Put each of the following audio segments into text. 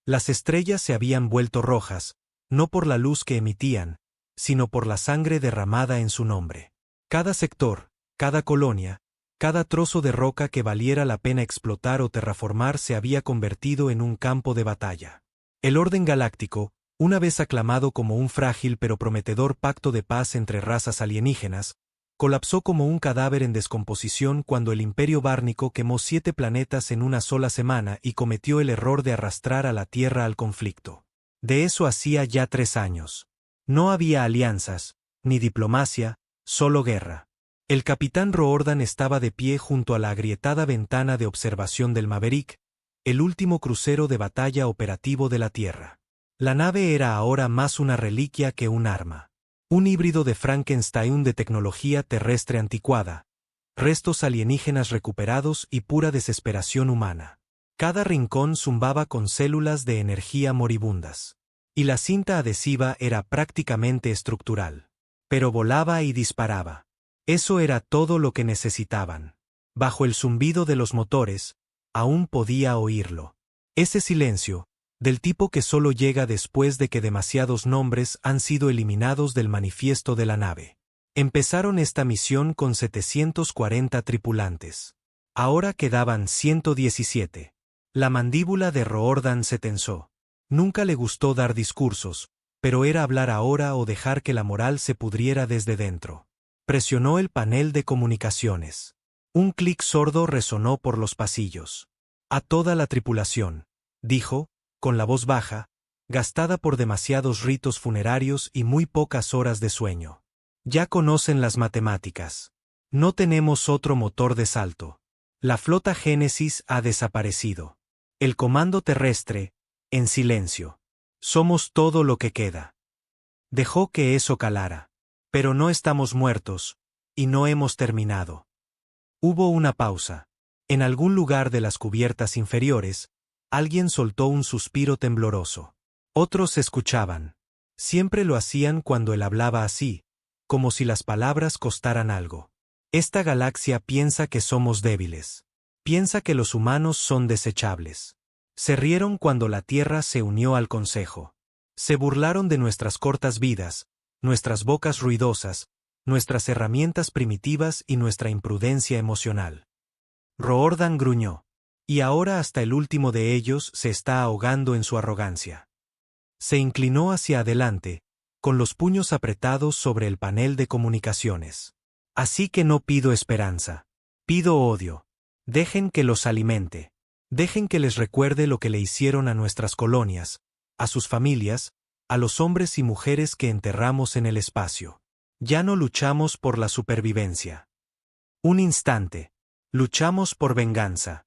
Las estrellas se habían vuelto rojas, no por la luz que emitían, sino por la sangre derramada en su nombre. Cada sector, cada colonia, cada trozo de roca que valiera la pena explotar o terraformar se había convertido en un campo de batalla. El orden galáctico, una vez aclamado como un frágil pero prometedor pacto de paz entre razas alienígenas, colapsó como un cadáver en descomposición cuando el Imperio Bárnico quemó 7 planetas en una sola semana y cometió el error de arrastrar a la Tierra al conflicto. De eso hacía ya 3 años. No había alianzas, ni diplomacia, solo guerra. El capitán Roordan estaba de pie junto a la agrietada ventana de observación del Maverick, el último crucero de batalla operativo de la Tierra. La nave era ahora más una reliquia que un arma. Un híbrido de Frankenstein de tecnología terrestre anticuada, restos alienígenas recuperados y pura desesperación humana. Cada rincón zumbaba con células de energía moribundas. Y la cinta adhesiva era prácticamente estructural. Pero volaba y disparaba. Eso era todo lo que necesitaban. Bajo el zumbido de los motores, aún podía oírlo. Ese silencio, del tipo que solo llega después de que demasiados nombres han sido eliminados del manifiesto de la nave. Empezaron esta misión con 740 tripulantes. Ahora quedaban 117. La mandíbula de Roordan se tensó. Nunca le gustó dar discursos, pero era hablar ahora o dejar que la moral se pudriera desde dentro. Presionó el panel de comunicaciones. Un clic sordo resonó por los pasillos. A toda la tripulación, dijo, con la voz baja, gastada por demasiados ritos funerarios y muy pocas horas de sueño. Ya conocen las matemáticas. No tenemos otro motor de salto. La flota Génesis ha desaparecido. El comando terrestre, en silencio. Somos todo lo que queda. Dejó que eso calara. Pero no estamos muertos, y no hemos terminado. Hubo una pausa. En algún lugar de las cubiertas inferiores, alguien soltó un suspiro tembloroso. Otros escuchaban. Siempre lo hacían cuando él hablaba así, como si las palabras costaran algo. Esta galaxia piensa que somos débiles. Piensa que los humanos son desechables. Se rieron cuando la Tierra se unió al Consejo. Se burlaron de nuestras cortas vidas, nuestras bocas ruidosas, nuestras herramientas primitivas y nuestra imprudencia emocional. Roordan gruñó. Y ahora hasta el último de ellos se está ahogando en su arrogancia. Se inclinó hacia adelante, con los puños apretados sobre el panel de comunicaciones. Así que no pido esperanza. Pido odio. Dejen que los alimente. Dejen que les recuerde lo que le hicieron a nuestras colonias, a sus familias, a los hombres y mujeres que enterramos en el espacio. Ya no luchamos por la supervivencia. Un instante. Luchamos por venganza.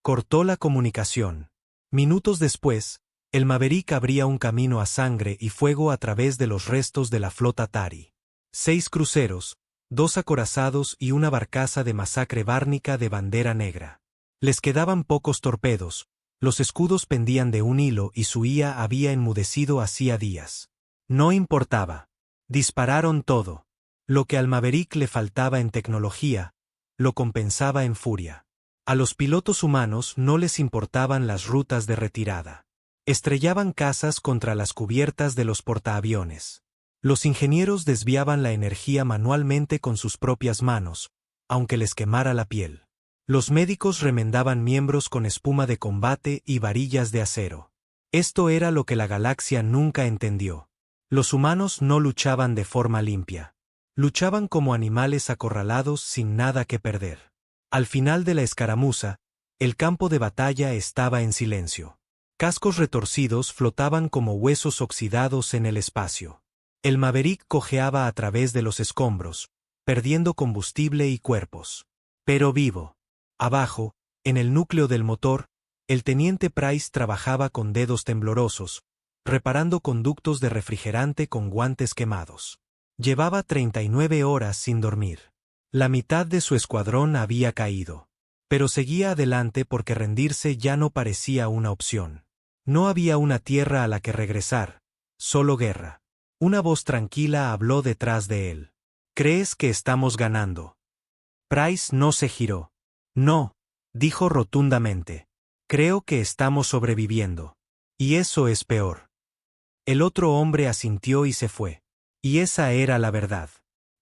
Cortó la comunicación. Minutos después, el Maverick abría un camino a sangre y fuego a través de los restos de la flota Tari. 6 cruceros, 2 acorazados y una barcaza de masacre bárnica de bandera negra. Les quedaban pocos torpedos, los escudos pendían de un hilo y su IA había enmudecido hacía días. No importaba. Dispararon todo. Lo que al Maverick le faltaba en tecnología, lo compensaba en furia. A los pilotos humanos no les importaban las rutas de retirada. Estrellaban casas contra las cubiertas de los portaaviones. Los ingenieros desviaban la energía manualmente con sus propias manos, aunque les quemara la piel. Los médicos remendaban miembros con espuma de combate y varillas de acero. Esto era lo que la galaxia nunca entendió. Los humanos no luchaban de forma limpia. Luchaban como animales acorralados sin nada que perder. Al final de la escaramuza, el campo de batalla estaba en silencio. Cascos retorcidos flotaban como huesos oxidados en el espacio. El Maverick cojeaba a través de los escombros, perdiendo combustible y cuerpos. Pero vivo. Abajo, en el núcleo del motor, el teniente Price trabajaba con dedos temblorosos, reparando conductos de refrigerante con guantes quemados. Llevaba 39 horas sin dormir. La mitad de su escuadrón había caído. Pero seguía adelante porque rendirse ya no parecía una opción. No había una tierra a la que regresar, solo guerra. Una voz tranquila habló detrás de él. ¿Crees que estamos ganando? Price no se giró. No, dijo rotundamente. Creo que estamos sobreviviendo. Y eso es peor. El otro hombre asintió y se fue. Y esa era la verdad.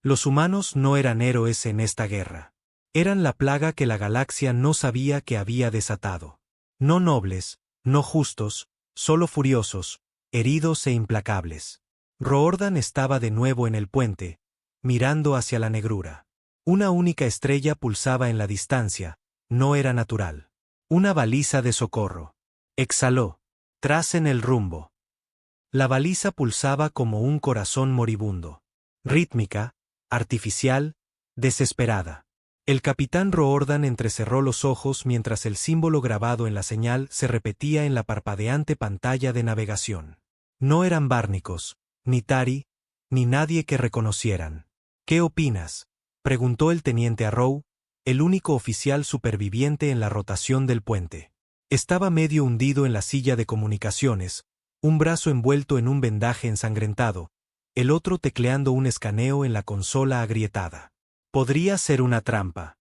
Los humanos no eran héroes en esta guerra. Eran la plaga que la galaxia no sabía que había desatado. No nobles, no justos, solo furiosos, heridos e implacables. Roordan estaba de nuevo en el puente, mirando hacia la negrura. Una única estrella pulsaba en la distancia, no era natural. Una baliza de socorro. Exhaló. Tracen el rumbo. La baliza pulsaba como un corazón moribundo. Rítmica, artificial, desesperada. El capitán Roordan entrecerró los ojos mientras el símbolo grabado en la señal se repetía en la parpadeante pantalla de navegación. No eran bárnicos, ni Tari, ni nadie que reconocieran. ¿Qué opinas?, preguntó el teniente Arrow, el único oficial superviviente en la rotación del puente. Estaba medio hundido en la silla de comunicaciones, un brazo envuelto en un vendaje ensangrentado, el otro tecleando un escaneo en la consola agrietada. Podría ser una trampa.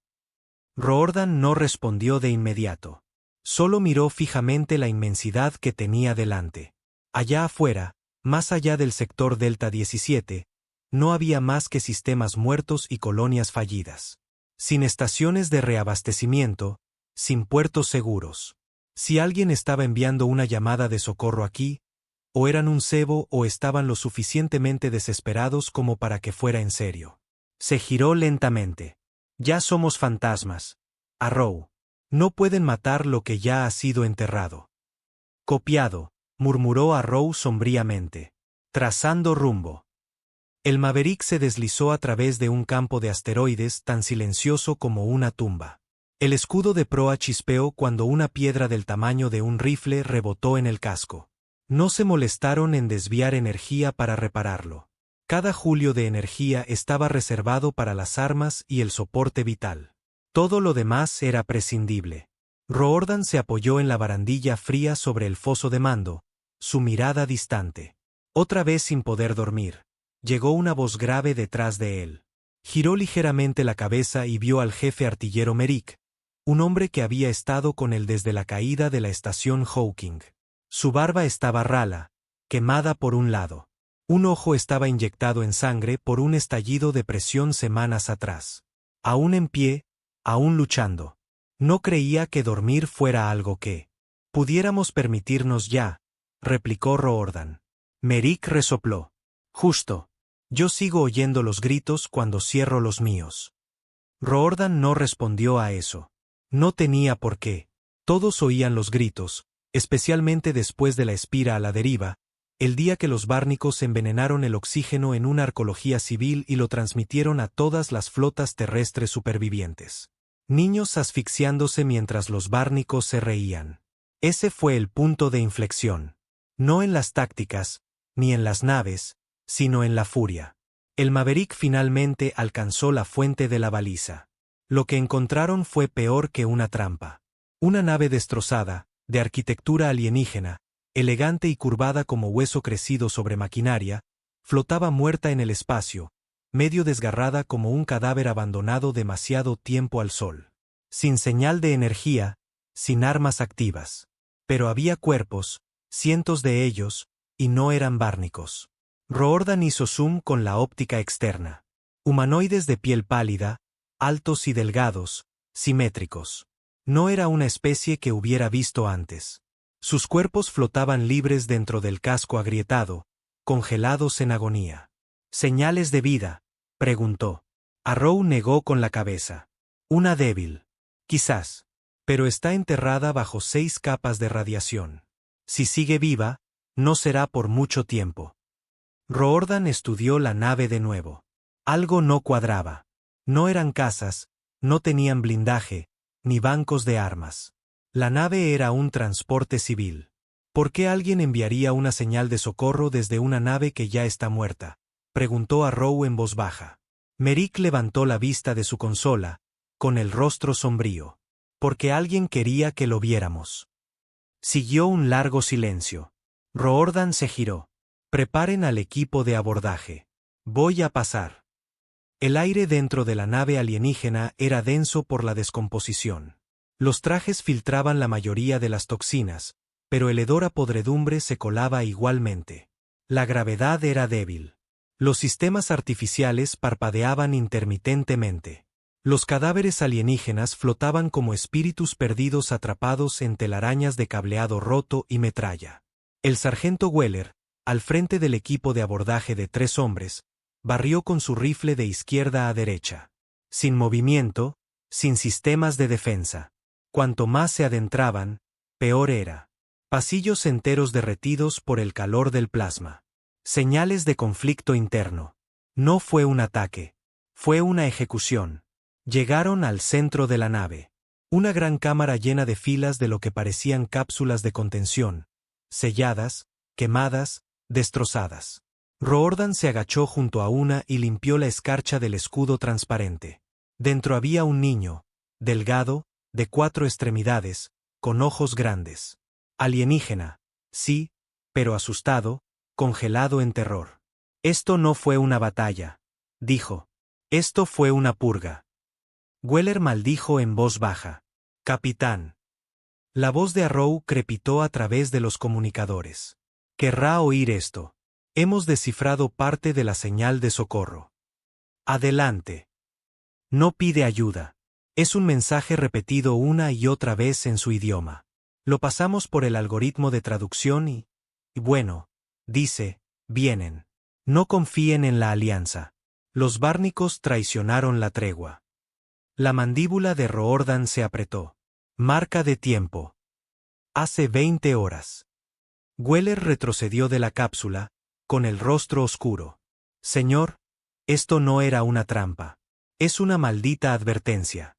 Roordan no respondió de inmediato. Solo miró fijamente la inmensidad que tenía delante. Allá afuera, más allá del sector Delta 17, no había más que sistemas muertos y colonias fallidas. Sin estaciones de reabastecimiento, sin puertos seguros. Si alguien estaba enviando una llamada de socorro aquí, o eran un cebo o estaban lo suficientemente desesperados como para que fuera en serio. Se giró lentamente. Ya somos fantasmas. Arrow. No pueden matar lo que ya ha sido enterrado. Copiado, murmuró Arrow sombríamente. Trazando rumbo. El Maverick se deslizó a través de un campo de asteroides tan silencioso como una tumba. El escudo de proa chispeó cuando una piedra del tamaño de un rifle rebotó en el casco. No se molestaron en desviar energía para repararlo. Cada julio de energía estaba reservado para las armas y el soporte vital. Todo lo demás era prescindible. Roordan se apoyó en la barandilla fría sobre el foso de mando, su mirada distante. Otra vez sin poder dormir. Llegó una voz grave detrás de él. Giró ligeramente la cabeza y vio al jefe artillero Merrick, un hombre que había estado con él desde la caída de la estación Hawking. Su barba estaba rala, quemada por un lado. Un ojo estaba inyectado en sangre por un estallido de presión semanas atrás. Aún en pie, aún luchando. No creía que dormir fuera algo que pudiéramos permitirnos ya, replicó Roordan. Merrick resopló. Justo. Yo sigo oyendo los gritos cuando cierro los míos. Roordan no respondió a eso. No tenía por qué. Todos oían los gritos, especialmente después de la espira a la deriva, el día que los bárnicos envenenaron el oxígeno en una arqueología civil y lo transmitieron a todas las flotas terrestres supervivientes. Niños asfixiándose mientras los bárnicos se reían. Ese fue el punto de inflexión. No en las tácticas, ni en las naves, sino en la furia. El Maverick finalmente alcanzó la fuente de la baliza. Lo que encontraron fue peor que una trampa. Una nave destrozada, de arquitectura alienígena, elegante y curvada como hueso crecido sobre maquinaria, flotaba muerta en el espacio, medio desgarrada como un cadáver abandonado demasiado tiempo al sol. Sin señal de energía, sin armas activas. Pero había cuerpos, cientos de ellos, y no eran bárnicos. Roordan hizo zoom con la óptica externa. Humanoides de piel pálida, altos y delgados, simétricos. No era una especie que hubiera visto antes. Sus cuerpos flotaban libres dentro del casco agrietado, congelados en agonía. ¿Señales de vida?, preguntó. Arrow negó con la cabeza. Una débil. Quizás. Pero está enterrada bajo 6 capas de radiación. Si sigue viva, no será por mucho tiempo. Roordan estudió la nave de nuevo. Algo no cuadraba. No eran casas, no tenían blindaje, ni bancos de armas. La nave era un transporte civil. ¿Por qué alguien enviaría una señal de socorro desde una nave que ya está muerta?, preguntó Arrow en voz baja. Merrick levantó la vista de su consola, con el rostro sombrío. Porque alguien quería que lo viéramos. Siguió un largo silencio. Roordan se giró. Preparen al equipo de abordaje. Voy a pasar. El aire dentro de la nave alienígena era denso por la descomposición. Los trajes filtraban la mayoría de las toxinas, pero el hedor a podredumbre se colaba igualmente. La gravedad era débil. Los sistemas artificiales parpadeaban intermitentemente. Los cadáveres alienígenas flotaban como espíritus perdidos atrapados en telarañas de cableado roto y metralla. El sargento Weller, al frente del equipo de abordaje de 3 hombres, barrió con su rifle de izquierda a derecha. Sin movimiento, sin sistemas de defensa. Cuanto más se adentraban, peor era. Pasillos enteros derretidos por el calor del plasma. Señales de conflicto interno. No fue un ataque. Fue una ejecución. Llegaron al centro de la nave. Una gran cámara llena de filas de lo que parecían cápsulas de contención. Selladas, quemadas, destrozadas. Roordan se agachó junto a una y limpió la escarcha del escudo transparente. Dentro había un niño, delgado, de 4 extremidades, con ojos grandes. Alienígena, sí, pero asustado, congelado en terror. Esto no fue una batalla, dijo. Esto fue una purga. Weller maldijo en voz baja. Capitán. La voz de Arrow crepitó a través de los comunicadores. Querrá oír esto. Hemos descifrado parte de la señal de socorro. Adelante. No pide ayuda. Es un mensaje repetido una y otra vez en su idioma. Lo pasamos por el algoritmo de traducción y bueno, dice, vienen. No confíen en la alianza. Los bárnicos traicionaron la tregua. La mandíbula de Roordan se apretó. Marca de tiempo. Hace 20 horas. Weller retrocedió de la cápsula, con el rostro oscuro. Señor, esto no era una trampa. Es una maldita advertencia.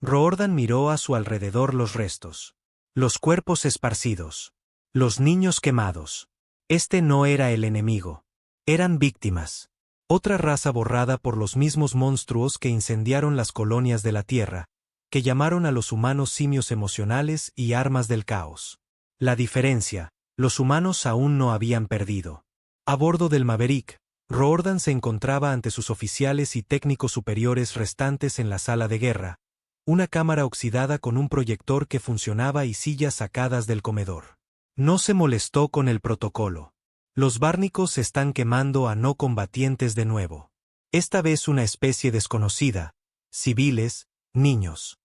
Roordan miró a su alrededor los restos. Los cuerpos esparcidos. Los niños quemados. Este no era el enemigo. Eran víctimas. Otra raza borrada por los mismos monstruos que incendiaron las colonias de la Tierra, que llamaron a los humanos simios emocionales y armas del caos. La diferencia, los humanos aún no habían perdido. A bordo del Maverick, Roordan se encontraba ante sus oficiales y técnicos superiores restantes en la sala de guerra, una cámara oxidada con un proyector que funcionaba y sillas sacadas del comedor. No se molestó con el protocolo. Los bárnicos están quemando a no combatientes de nuevo. Esta vez una especie desconocida, civiles, niños.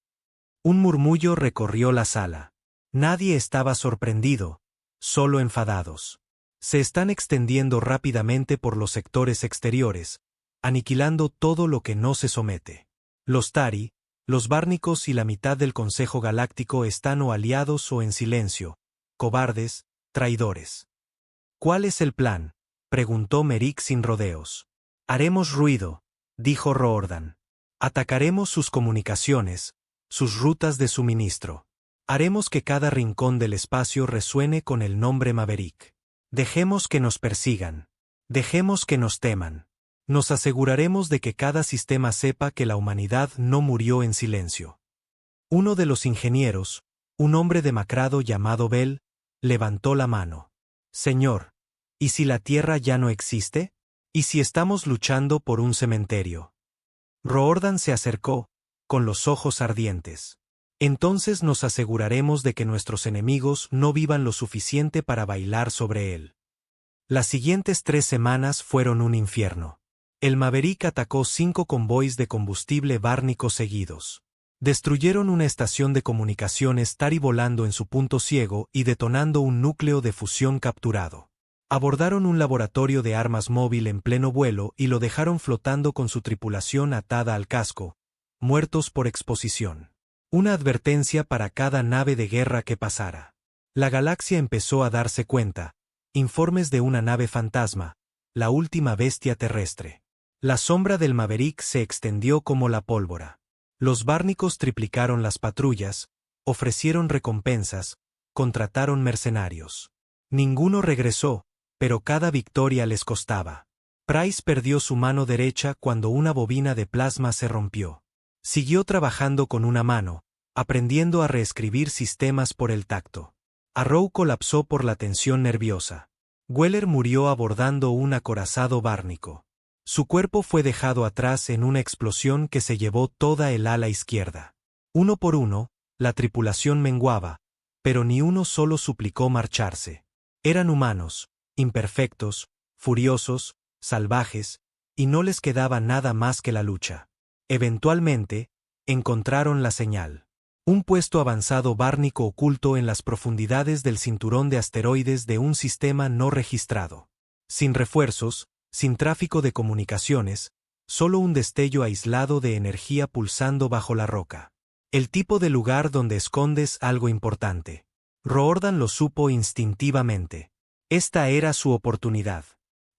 Un murmullo recorrió la sala. Nadie estaba sorprendido, solo enfadados. Se están extendiendo rápidamente por los sectores exteriores, aniquilando todo lo que no se somete. Los Tari, los bárnicos y la mitad del Consejo Galáctico están o aliados o en silencio, cobardes, traidores. ¿Cuál es el plan?, preguntó Merrick sin rodeos. Haremos ruido, dijo Roordan. Atacaremos sus comunicaciones, sus rutas de suministro. Haremos que cada rincón del espacio resuene con el nombre Maverick. Dejemos que nos persigan. Dejemos que nos teman. Nos aseguraremos de que cada sistema sepa que la humanidad no murió en silencio. Uno de los ingenieros, un hombre demacrado llamado Bell, levantó la mano. Señor, ¿y si la Tierra ya no existe? ¿Y si estamos luchando por un cementerio? Roordan se acercó, con los ojos ardientes. Entonces nos aseguraremos de que nuestros enemigos no vivan lo suficiente para bailar sobre él. Las siguientes 3 semanas fueron un infierno. El Maverick atacó 5 convoys de combustible bárnico seguidos. Destruyeron una estación de comunicaciones Tari volando en su punto ciego y detonando un núcleo de fusión capturado. Abordaron un laboratorio de armas móvil en pleno vuelo y lo dejaron flotando con su tripulación atada al casco, muertos por exposición. Una advertencia para cada nave de guerra que pasara. La galaxia empezó a darse cuenta. Informes de una nave fantasma, la última bestia terrestre. La sombra del Maverick se extendió como la pólvora. Los bárnicos triplicaron las patrullas, ofrecieron recompensas, contrataron mercenarios. Ninguno regresó, pero cada victoria les costaba. Price perdió su mano derecha cuando una bobina de plasma se rompió. Siguió trabajando con una mano, aprendiendo a reescribir sistemas por el tacto. Arrow colapsó por la tensión nerviosa. Weller murió abordando un acorazado bárnico. Su cuerpo fue dejado atrás en una explosión que se llevó toda el ala izquierda. Uno por uno, la tripulación menguaba, pero ni uno solo suplicó marcharse. Eran humanos, imperfectos, furiosos, salvajes, y no les quedaba nada más que la lucha. Eventualmente, encontraron la señal. Un puesto avanzado bárnico oculto en las profundidades del cinturón de asteroides de un sistema no registrado. Sin refuerzos, sin tráfico de comunicaciones, solo un destello aislado de energía pulsando bajo la roca. El tipo de lugar donde escondes algo importante. Roordan lo supo instintivamente. Esta era su oportunidad.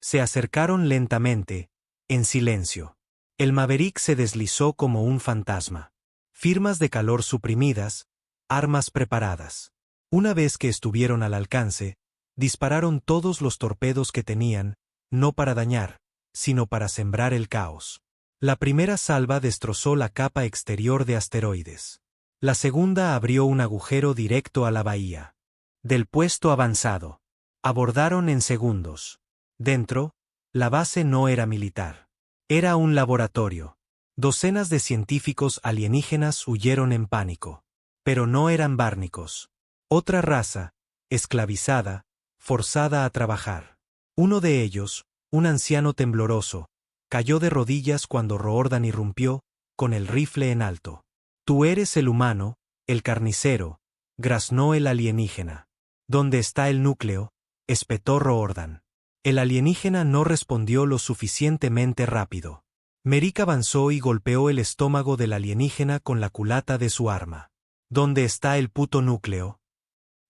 Se acercaron lentamente, en silencio. El Maverick se deslizó como un fantasma. Firmas de calor suprimidas, armas preparadas. Una vez que estuvieron al alcance, dispararon todos los torpedos que tenían, no para dañar, sino para sembrar el caos. La primera salva destrozó la capa exterior de asteroides. La segunda abrió un agujero directo a la bahía. Del puesto avanzado. Abordaron en segundos. Dentro, la base no era militar. Era un laboratorio. Docenas de científicos alienígenas huyeron en pánico. Pero no eran bárnicos. Otra raza, esclavizada, forzada a trabajar. Uno de ellos, un anciano tembloroso, cayó de rodillas cuando Roordan irrumpió, con el rifle en alto. Tú eres el humano, el carnicero, graznó el alienígena. ¿Dónde está el núcleo?, espetó Roordan. El alienígena no respondió lo suficientemente rápido. Merrick avanzó y golpeó el estómago del alienígena con la culata de su arma. ¿Dónde está el puto núcleo?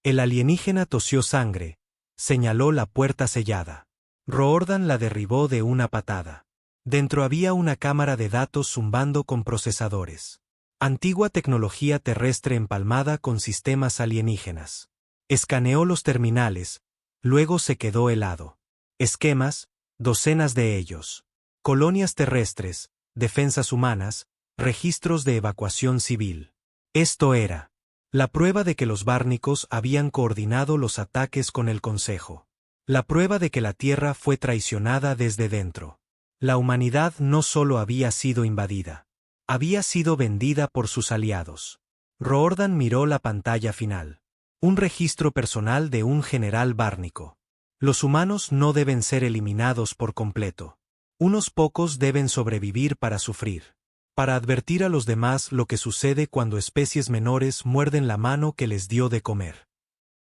El alienígena tosió sangre, señaló la puerta sellada. Roordan la derribó de una patada. Dentro había una cámara de datos zumbando con procesadores. Antigua tecnología terrestre empalmada con sistemas alienígenas. Escaneó los terminales, luego se quedó helado. Esquemas, docenas de ellos. Colonias terrestres, defensas humanas, registros de evacuación civil. Esto era la prueba de que los bárnicos habían coordinado los ataques con el Consejo. La prueba de que la Tierra fue traicionada desde dentro. La humanidad no solo había sido invadida, había sido vendida por sus aliados. Roordan miró la pantalla final. Un registro personal de un general bárnico. Los humanos no deben ser eliminados por completo. Unos pocos deben sobrevivir para sufrir. Para advertir a los demás lo que sucede cuando especies menores muerden la mano que les dio de comer.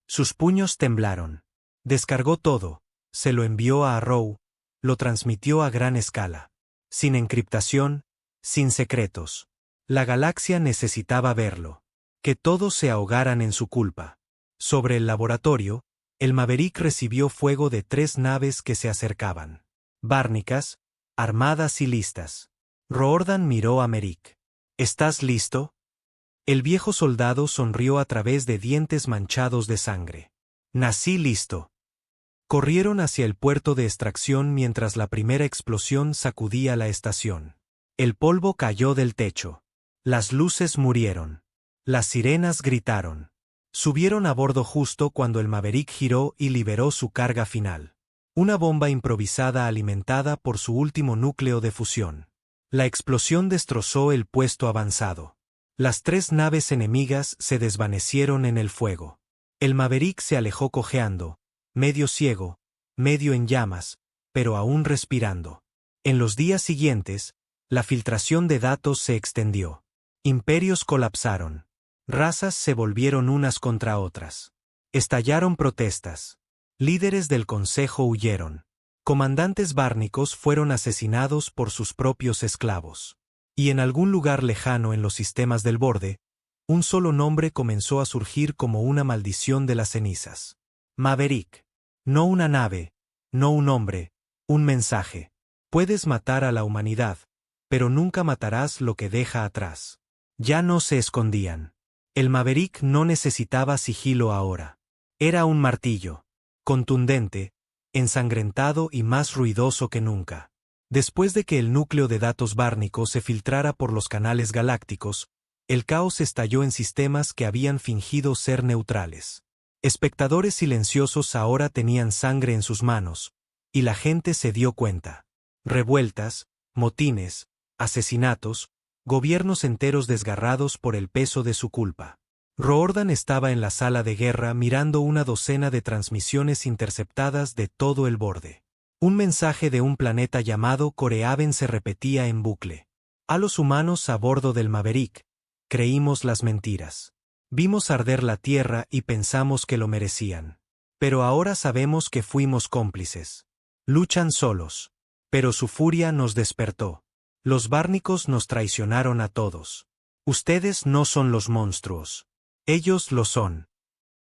Sus puños temblaron. Descargó todo, se lo envió a Arrow, lo transmitió a gran escala. Sin encriptación, sin secretos. La galaxia necesitaba verlo. Que todos se ahogaran en su culpa. Sobre el laboratorio, el Maverick recibió fuego de 3 naves que se acercaban. Bárnicas, armadas y listas. Roordan miró a Merrick. ¿Estás listo? El viejo soldado sonrió a través de dientes manchados de sangre. Nací listo. Corrieron hacia el puerto de extracción mientras la primera explosión sacudía la estación. El polvo cayó del techo. Las luces murieron. Las sirenas gritaron. Subieron a bordo justo cuando el Maverick giró y liberó su carga final. Una bomba improvisada alimentada por su último núcleo de fusión. La explosión destrozó el puesto avanzado. Las 3 naves enemigas se desvanecieron en el fuego. El Maverick se alejó cojeando, medio ciego, medio en llamas, pero aún respirando. En los días siguientes, la filtración de datos se extendió. Imperios colapsaron. Razas se volvieron unas contra otras. Estallaron protestas. Líderes del Consejo huyeron. Comandantes bárnicos fueron asesinados por sus propios esclavos. Y en algún lugar lejano en los sistemas del borde, un solo nombre comenzó a surgir como una maldición de las cenizas. Maverick. No una nave, no un hombre, un mensaje. Puedes matar a la humanidad, pero nunca matarás lo que deja atrás. Ya no se escondían. El Maverick no necesitaba sigilo ahora. Era un martillo. Contundente, ensangrentado y más ruidoso que nunca. Después de que el núcleo de datos bárnico se filtrara por los canales galácticos, el caos estalló en sistemas que habían fingido ser neutrales. Espectadores silenciosos ahora tenían sangre en sus manos, y la gente se dio cuenta. Revueltas, motines, asesinatos, gobiernos enteros desgarrados por el peso de su culpa. Roordan estaba en la sala de guerra mirando una docena de transmisiones interceptadas de todo el borde. Un mensaje de un planeta llamado Coreaven se repetía en bucle. A los humanos a bordo del Maverick, creímos las mentiras. Vimos arder la Tierra y pensamos que lo merecían. Pero ahora sabemos que fuimos cómplices. Luchan solos. Pero su furia nos despertó. Los bárnicos nos traicionaron a todos. Ustedes no son los monstruos. Ellos lo son.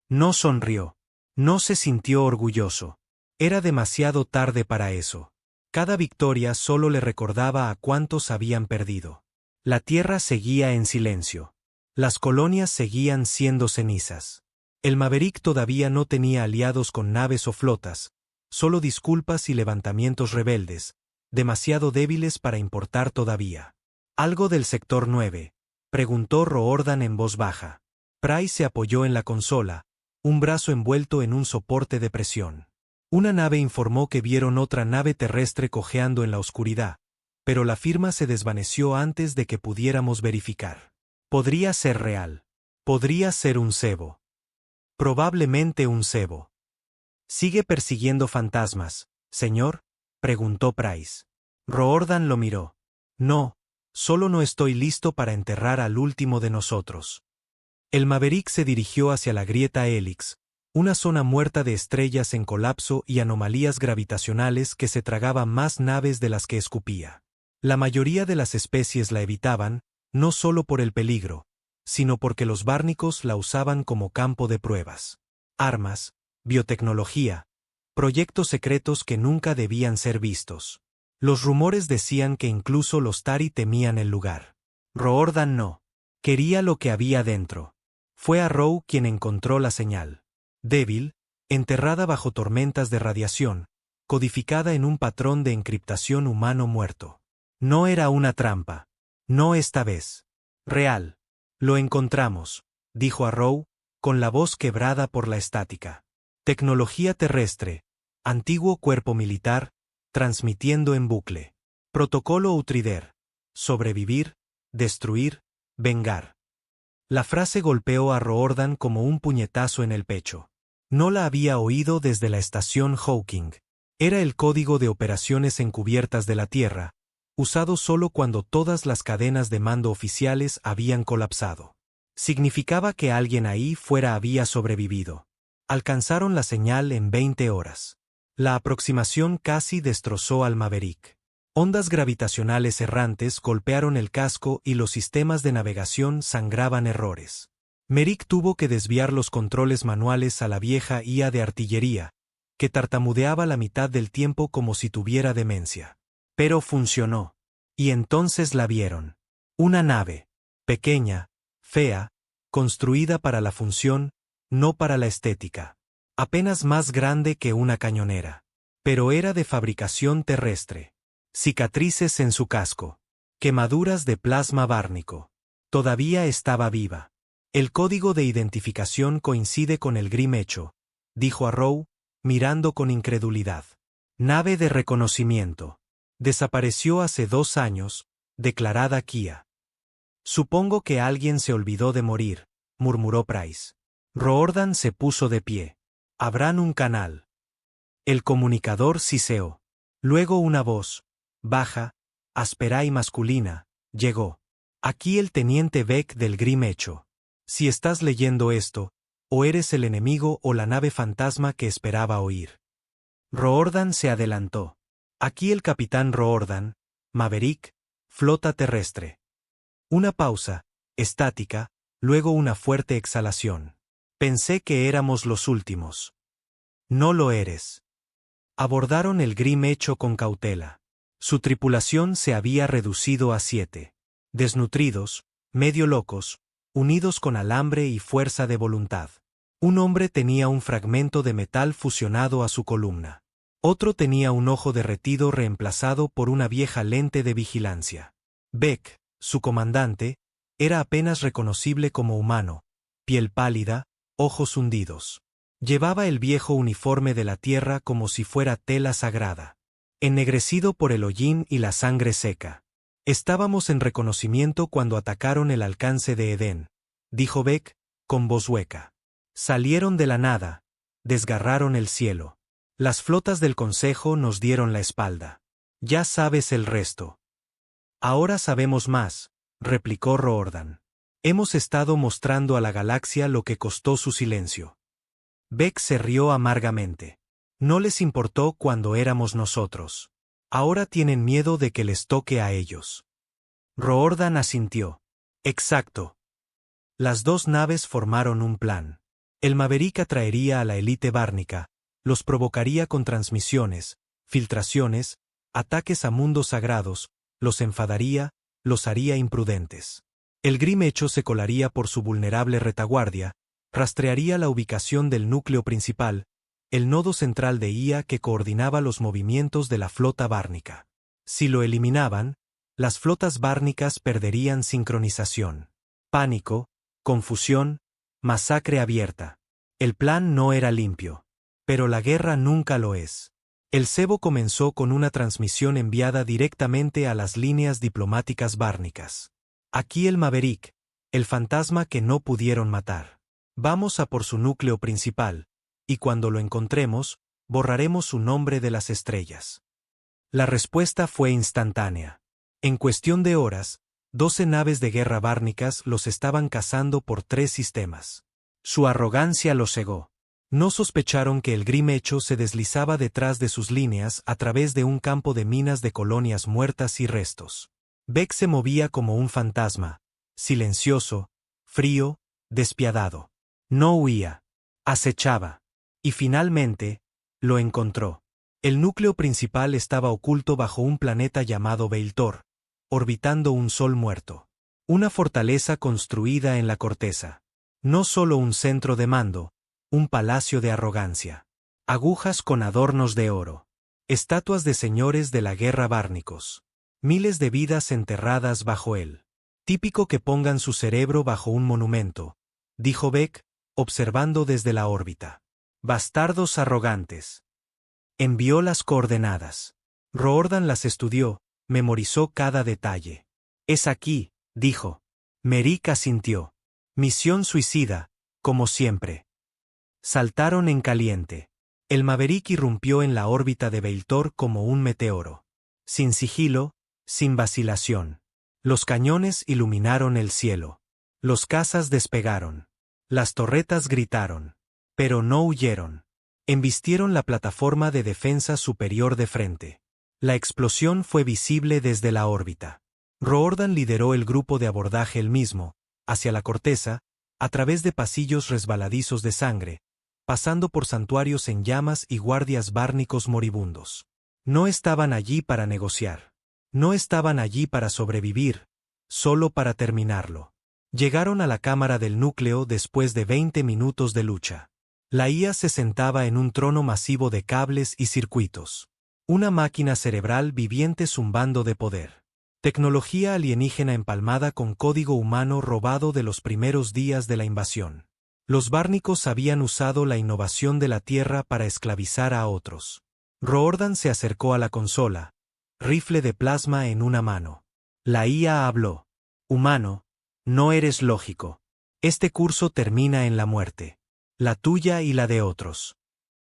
No sonrió. No se sintió orgulloso. Era demasiado tarde para eso. Cada victoria solo le recordaba a cuántos habían perdido. La Tierra seguía en silencio. Las colonias seguían siendo cenizas. El Maverick todavía no tenía aliados con naves o flotas, solo disculpas y levantamientos rebeldes, demasiado débiles para importar todavía. ¿Algo del sector 9? Preguntó Roordan en voz baja. Price se apoyó en la consola, un brazo envuelto en un soporte de presión. Una nave informó que vieron otra nave terrestre cojeando en la oscuridad, pero la firma se desvaneció antes de que pudiéramos verificar. Podría ser real. Podría ser un cebo. Probablemente un cebo. ¿Sigue persiguiendo fantasmas, señor?, preguntó Price. Roordan lo miró. No, solo no estoy listo para enterrar al último de nosotros. El Maverick se dirigió hacia la grieta Helix, una zona muerta de estrellas en colapso y anomalías gravitacionales que se tragaba más naves de las que escupía. La mayoría de las especies la evitaban, no solo por el peligro, sino porque los bárnicos la usaban como campo de pruebas. Armas, biotecnología, proyectos secretos que nunca debían ser vistos. Los rumores decían que incluso los Tari temían el lugar. Roordan no. Quería lo que había dentro. Fue Arrow quien encontró la señal. Débil, enterrada bajo tormentas de radiación, codificada en un patrón de encriptación humano muerto. No era una trampa. No esta vez. Real. Lo encontramos, dijo Arrow, con la voz quebrada por la estática. Tecnología terrestre, antiguo cuerpo militar, transmitiendo en bucle. Protocolo Outrider. Sobrevivir, destruir, vengar. La frase golpeó a Roordan como un puñetazo en el pecho. No la había oído desde la estación Hawking. Era el código de operaciones encubiertas de la Tierra, usado solo cuando todas las cadenas de mando oficiales habían colapsado. Significaba que alguien ahí fuera había sobrevivido. Alcanzaron la señal en 20 horas. La aproximación casi destrozó al Maverick. Ondas gravitacionales errantes golpearon el casco y los sistemas de navegación sangraban errores. Merrick tuvo que desviar los controles manuales a la vieja IA de artillería, que tartamudeaba la mitad del tiempo como si tuviera demencia. Pero funcionó. Y entonces la vieron. Una nave. Pequeña, fea, construida para la función, no para la estética. Apenas más grande que una cañonera. Pero era de fabricación terrestre. Cicatrices en su casco. Quemaduras de plasma bárnico. Todavía estaba viva. El código de identificación coincide con el Grim hecho, dijo Arrow, mirando con incredulidad. Nave de reconocimiento. Desapareció hace 2 años, declarada Kia. Supongo que alguien se olvidó de morir, murmuró Price. Roordan se puso de pie. Abran un canal. El comunicador siseó. Luego una voz, baja, áspera y masculina, llegó. Aquí el teniente Beck del Grim hecho. Si estás leyendo esto, o eres el enemigo o la nave fantasma que esperaba oír. Roordan se adelantó. Aquí el capitán Roordan, Maverick, flota terrestre. Una pausa, estática, luego una fuerte exhalación. Pensé que éramos los últimos. No lo eres. Abordaron el Grim hecho con cautela. Su tripulación se había reducido a 7. Desnutridos, medio locos, unidos con alambre y fuerza de voluntad. Un hombre tenía un fragmento de metal fusionado a su columna. Otro tenía un ojo derretido reemplazado por una vieja lente de vigilancia. Beck, su comandante, era apenas reconocible como humano, piel pálida, ojos hundidos. Llevaba el viejo uniforme de la tierra como si fuera tela sagrada, ennegrecido por el hollín y la sangre seca. Estábamos en reconocimiento cuando atacaron el alcance de Edén, dijo Beck, con voz hueca. Salieron de la nada, desgarraron el cielo. Las flotas del Consejo nos dieron la espalda. Ya sabes el resto. Ahora sabemos más, replicó Roordan. Hemos estado mostrando a la galaxia lo que costó su silencio. Beck se rió amargamente. No les importó cuando éramos nosotros. Ahora tienen miedo de que les toque a ellos. Roordan asintió. Exacto. Las dos naves formaron un plan. El Maverick atraería a la élite bárnica, los provocaría con transmisiones, filtraciones, ataques a mundos sagrados, los enfadaría, los haría imprudentes. El Grim Echo se colaría por su vulnerable retaguardia, rastrearía la ubicación del núcleo principal, el nodo central de IA que coordinaba los movimientos de la flota bárnica. Si lo eliminaban, las flotas bárnicas perderían sincronización. Pánico, confusión, masacre abierta. El plan no era limpio. Pero la guerra nunca lo es. El cebo comenzó con una transmisión enviada directamente a las líneas diplomáticas bárnicas. Aquí el Maverick, el fantasma que no pudieron matar. Vamos a por su núcleo principal, y cuando lo encontremos, borraremos su nombre de las estrellas. La respuesta fue instantánea. En cuestión de horas, 12 naves de guerra bárnicas los estaban cazando por 3 sistemas. Su arrogancia los cegó. No sospecharon que el Grim Echo se deslizaba detrás de sus líneas a través de un campo de minas de colonias muertas y restos. Beck se movía como un fantasma, silencioso, frío, despiadado. No huía, acechaba. Y finalmente, lo encontró. El núcleo principal estaba oculto bajo un planeta llamado Veiltor, orbitando un sol muerto. Una fortaleza construida en la corteza. No solo un centro de mando, un palacio de arrogancia. Agujas con adornos de oro. Estatuas de señores de la guerra bárnicos. Miles de vidas enterradas bajo él. Típico que pongan su cerebro bajo un monumento, dijo Beck, observando desde la órbita. Bastardos arrogantes. Envió las coordenadas. Roordan las estudió, memorizó cada detalle. Es aquí, dijo. Merrick asintió. Misión suicida, como siempre. Saltaron en caliente. El Maverick irrumpió en la órbita de Veiltor como un meteoro. Sin sigilo, sin vacilación. Los cañones iluminaron el cielo. Los cazas despegaron. Las torretas gritaron. Pero no huyeron. Embistieron la plataforma de defensa superior de frente. La explosión fue visible desde la órbita. Roordan lideró el grupo de abordaje él mismo, hacia la corteza, a través de pasillos resbaladizos de sangre, pasando por santuarios en llamas y guardias bárnicos moribundos. No estaban allí para negociar. No estaban allí para sobrevivir, solo para terminarlo. Llegaron a la cámara del núcleo después de 20 minutos de lucha. La IA se sentaba en un trono masivo de cables y circuitos. Una máquina cerebral viviente zumbando de poder. Tecnología alienígena empalmada con código humano robado de los primeros días de la invasión. Los bárnicos habían usado la innovación de la Tierra para esclavizar a otros. Roordan se acercó a la consola, rifle de plasma en una mano. La IA habló. Humano, no eres lógico. Este curso termina en la muerte. La tuya y la de otros.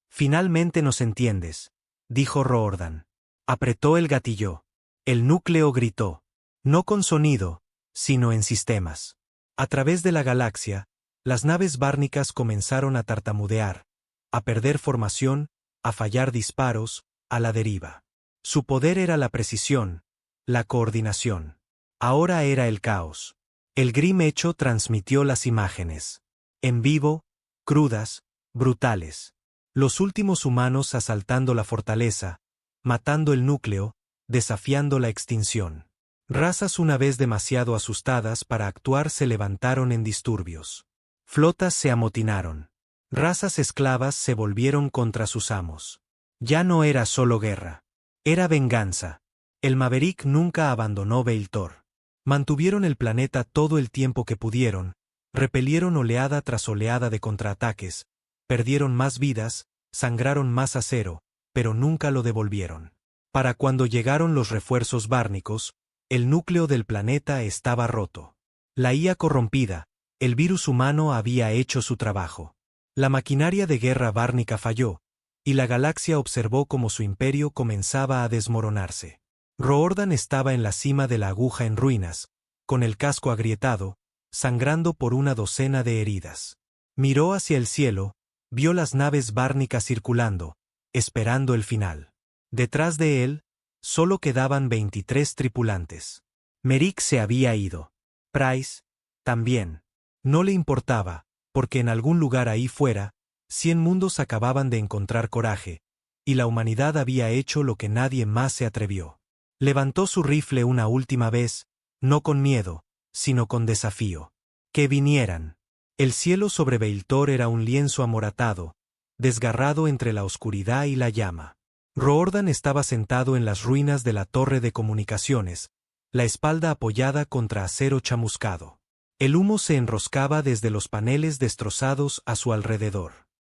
Finalmente nos entiendes, dijo Roordan. Apretó el gatillo. El núcleo gritó. No con sonido, sino en sistemas. A través de la galaxia, las naves bárnicas comenzaron a tartamudear, a perder formación, a fallar disparos, a la deriva. Su poder era la precisión, la coordinación. Ahora era el caos. El Grim Echo transmitió las imágenes. En vivo, crudas, brutales. Los últimos humanos asaltando la fortaleza, matando el núcleo, desafiando la extinción. Razas una vez demasiado asustadas para actuar se levantaron en disturbios. Flotas se amotinaron. Razas esclavas se volvieron contra sus amos. Ya no era solo guerra. Era venganza. El Maverick nunca abandonó Veiltor. Mantuvieron el planeta todo el tiempo que pudieron, repelieron oleada tras oleada de contraataques, perdieron más vidas, sangraron más acero, pero nunca lo devolvieron. Para cuando llegaron los refuerzos bárnicos, el núcleo del planeta estaba roto. La IA corrompida, El virus humano había hecho su trabajo. La maquinaria de guerra bárnica falló, y la galaxia observó cómo su imperio comenzaba a desmoronarse. Roordan estaba en la cima de la aguja en ruinas, con el casco agrietado, sangrando por una docena de heridas. Miró hacia el cielo, vio las naves bárnicas circulando, esperando el final. Detrás de él, solo quedaban 23 tripulantes. Merrick se había ido. Price, también. No le importaba, porque en algún lugar ahí fuera, 100 mundos acababan de encontrar coraje, y la humanidad había hecho lo que nadie más se atrevió. Levantó su rifle una última vez, no con miedo, sino con desafío. Que vinieran. El cielo sobre Beiltor era un lienzo amoratado, desgarrado entre la oscuridad y la llama. Roordan estaba sentado en las ruinas de la torre de comunicaciones, la espalda apoyada contra acero chamuscado. El humo se enroscaba desde los paneles destrozados a su alrededor.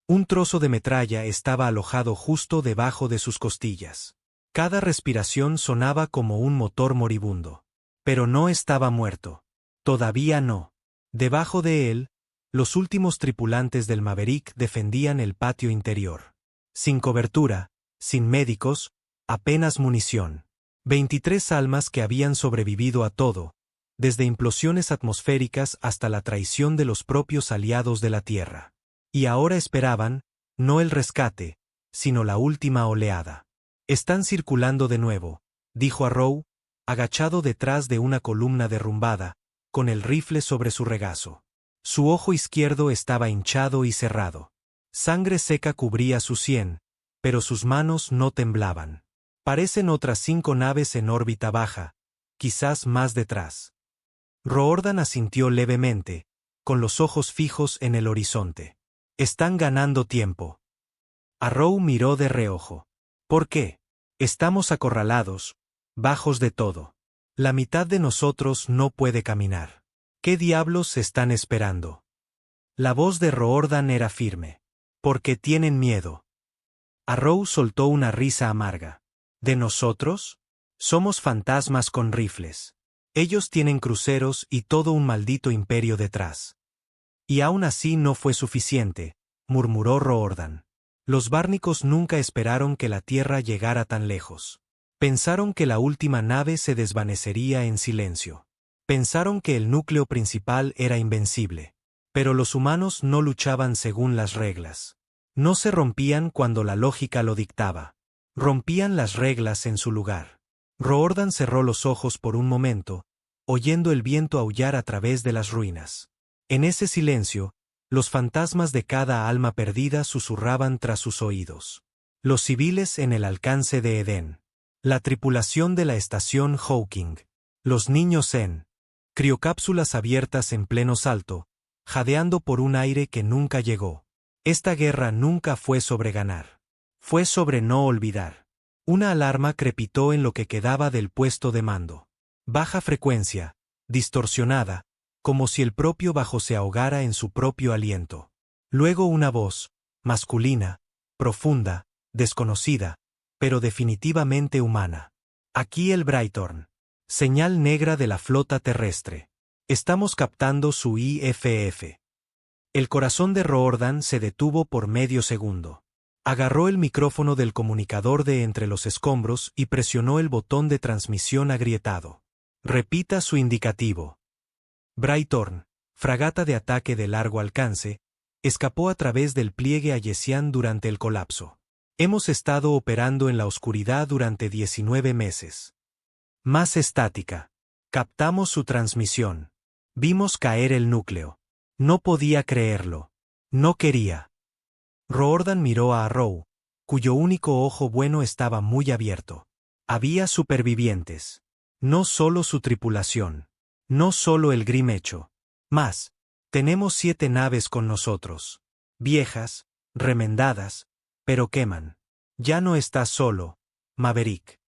Un trozo de metralla estaba alojado justo debajo de sus costillas. Cada respiración sonaba como un motor moribundo. Pero no estaba muerto. Todavía no. Debajo de él, los últimos tripulantes del Maverick defendían el patio interior. Sin cobertura, sin médicos, apenas munición. 23 almas que habían sobrevivido a todo, desde implosiones atmosféricas hasta la traición de los propios aliados de la Tierra. Y ahora esperaban, no el rescate, sino la última oleada. Están circulando de nuevo, dijo Arrow, agachado detrás de una columna derrumbada, con el rifle sobre su regazo. Su ojo izquierdo estaba hinchado y cerrado. Sangre seca cubría su sien, pero sus manos no temblaban. Parecen otras 5 naves en órbita baja, quizás más detrás. Roordan asintió levemente, con los ojos fijos en el horizonte. Están ganando tiempo. Arrow miró de reojo. ¿Por qué? Estamos acorralados, bajos de todo. La mitad de nosotros no puede caminar. ¿Qué diablos están esperando? La voz de Roordan era firme. Porque tienen miedo. Arrow soltó una risa amarga. ¿De nosotros? Somos fantasmas con rifles. Ellos tienen cruceros y todo un maldito imperio detrás. Y aún así no fue suficiente, murmuró Roordan. Los bárnicos nunca esperaron que la Tierra llegara tan lejos. Pensaron que la última nave se desvanecería en silencio. Pensaron que el núcleo principal era invencible. Pero los humanos no luchaban según las reglas. No se rompían cuando la lógica lo dictaba. Rompían las reglas en su lugar. Roordan cerró los ojos por un momento, oyendo el viento aullar a través de las ruinas. En ese silencio, los fantasmas de cada alma perdida susurraban tras sus oídos. Los civiles en el alcance de Edén. La tripulación de la estación Hawking. Los niños en criocápsulas abiertas en pleno salto, jadeando por un aire que nunca llegó. Esta guerra nunca fue sobre ganar. Fue sobre no olvidar. Una alarma crepitó en lo que quedaba del puesto de mando. Baja frecuencia, distorsionada, como si el propio bajo se ahogara en su propio aliento. Luego una voz, masculina, profunda, desconocida, pero definitivamente humana. Aquí el Brighton. Señal negra de la flota terrestre. Estamos captando su IFF. El corazón de Roordan se detuvo por medio segundo. Agarró el micrófono del comunicador de entre los escombros y presionó el botón de transmisión agrietado. Repita su indicativo. Brighton, fragata de ataque de largo alcance, escapó a través del pliegue Ayesian durante el colapso. Hemos estado operando en la oscuridad durante 19 meses. Más estática. Captamos su transmisión. Vimos caer el núcleo. No podía creerlo. No quería. Roordan miró a Arrow, cuyo único ojo bueno estaba muy abierto. Había supervivientes. No solo su tripulación. No solo el Grim hecho. Más. Tenemos 7 naves con nosotros. Viejas, remendadas, pero queman. Ya no estás solo, Maverick.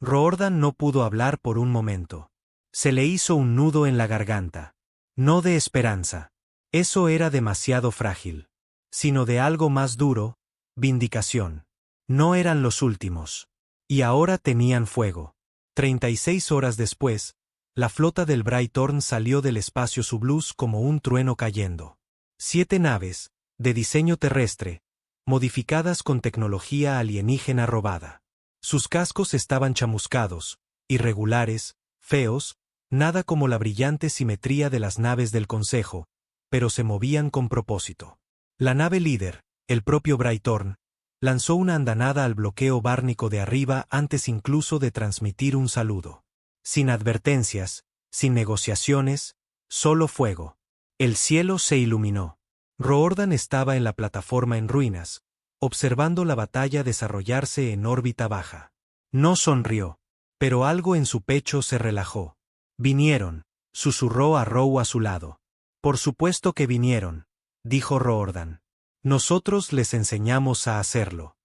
Roordan no pudo hablar por un momento. Se le hizo un nudo en la garganta. No de esperanza. Eso era demasiado frágil. Sino de algo más duro, vindicación. No eran los últimos. Y ahora tenían fuego. 36 horas después, La flota del Brighttorn salió del espacio subluz como un trueno cayendo. 7 naves, de diseño terrestre, modificadas con tecnología alienígena robada. Sus cascos estaban chamuscados, irregulares, feos, nada como la brillante simetría de las naves del Consejo, pero se movían con propósito. La nave líder, el propio Brighttorn, lanzó una andanada al bloqueo bárnico de arriba antes incluso de transmitir un saludo. Sin advertencias, sin negociaciones, solo fuego. El cielo se iluminó. Roordan estaba en la plataforma en ruinas, observando la batalla desarrollarse en órbita baja. No sonrió, pero algo en su pecho se relajó. Vinieron, susurró a Row a su lado. Por supuesto que vinieron, dijo Roordan. Nosotros les enseñamos a hacerlo.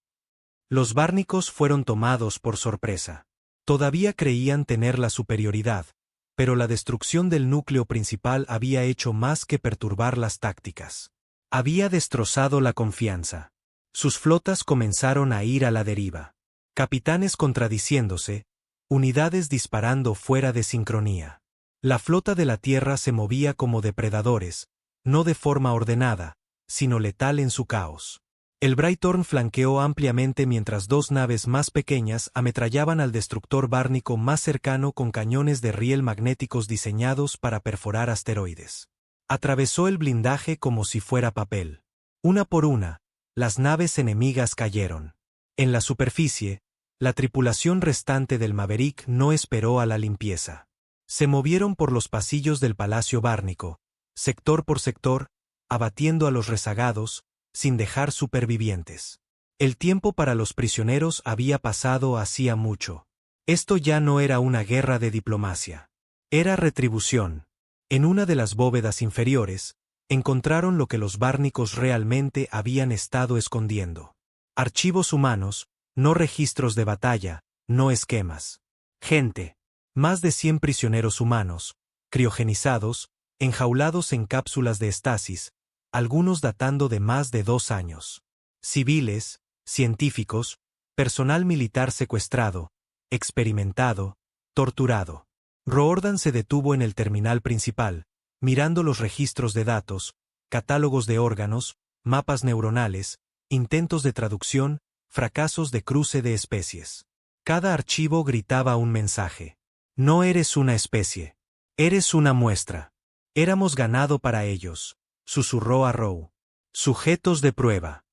Los bárnicos fueron tomados por sorpresa. Todavía creían tener la superioridad, pero la destrucción del núcleo principal había hecho más que perturbar las tácticas. Había destrozado la confianza. Sus flotas comenzaron a ir a la deriva. Capitanes contradiciéndose, unidades disparando fuera de sincronía. La flota de la Tierra se movía como depredadores, no de forma ordenada, sino letal en su caos. El Brighttorn flanqueó ampliamente mientras 2 naves más pequeñas ametrallaban al destructor bárnico más cercano con cañones de riel magnéticos diseñados para perforar asteroides. Atravesó el blindaje como si fuera papel. Una por una, las naves enemigas cayeron. En la superficie, la tripulación restante del Maverick no esperó a la limpieza. Se movieron por los pasillos del Palacio Bárnico, sector por sector, abatiendo a los rezagados, sin dejar supervivientes. El tiempo para los prisioneros había pasado hacía mucho. Esto ya no era una guerra de diplomacia. Era retribución. En una de las bóvedas inferiores, encontraron lo que los bárnicos realmente habían estado escondiendo. Archivos humanos, no registros de batalla, no esquemas. Gente. Más de 100 prisioneros humanos, criogenizados, enjaulados en cápsulas de estasis, algunos datando de más de 2 años. Civiles, científicos, personal militar secuestrado, experimentado, torturado. Roordan se detuvo en el terminal principal, mirando los registros de datos, catálogos de órganos, mapas neuronales, intentos de traducción, fracasos de cruce de especies. Cada archivo gritaba un mensaje. No eres una especie. Eres una muestra. Éramos ganado para ellos, susurró a Row. Sujetos de prueba.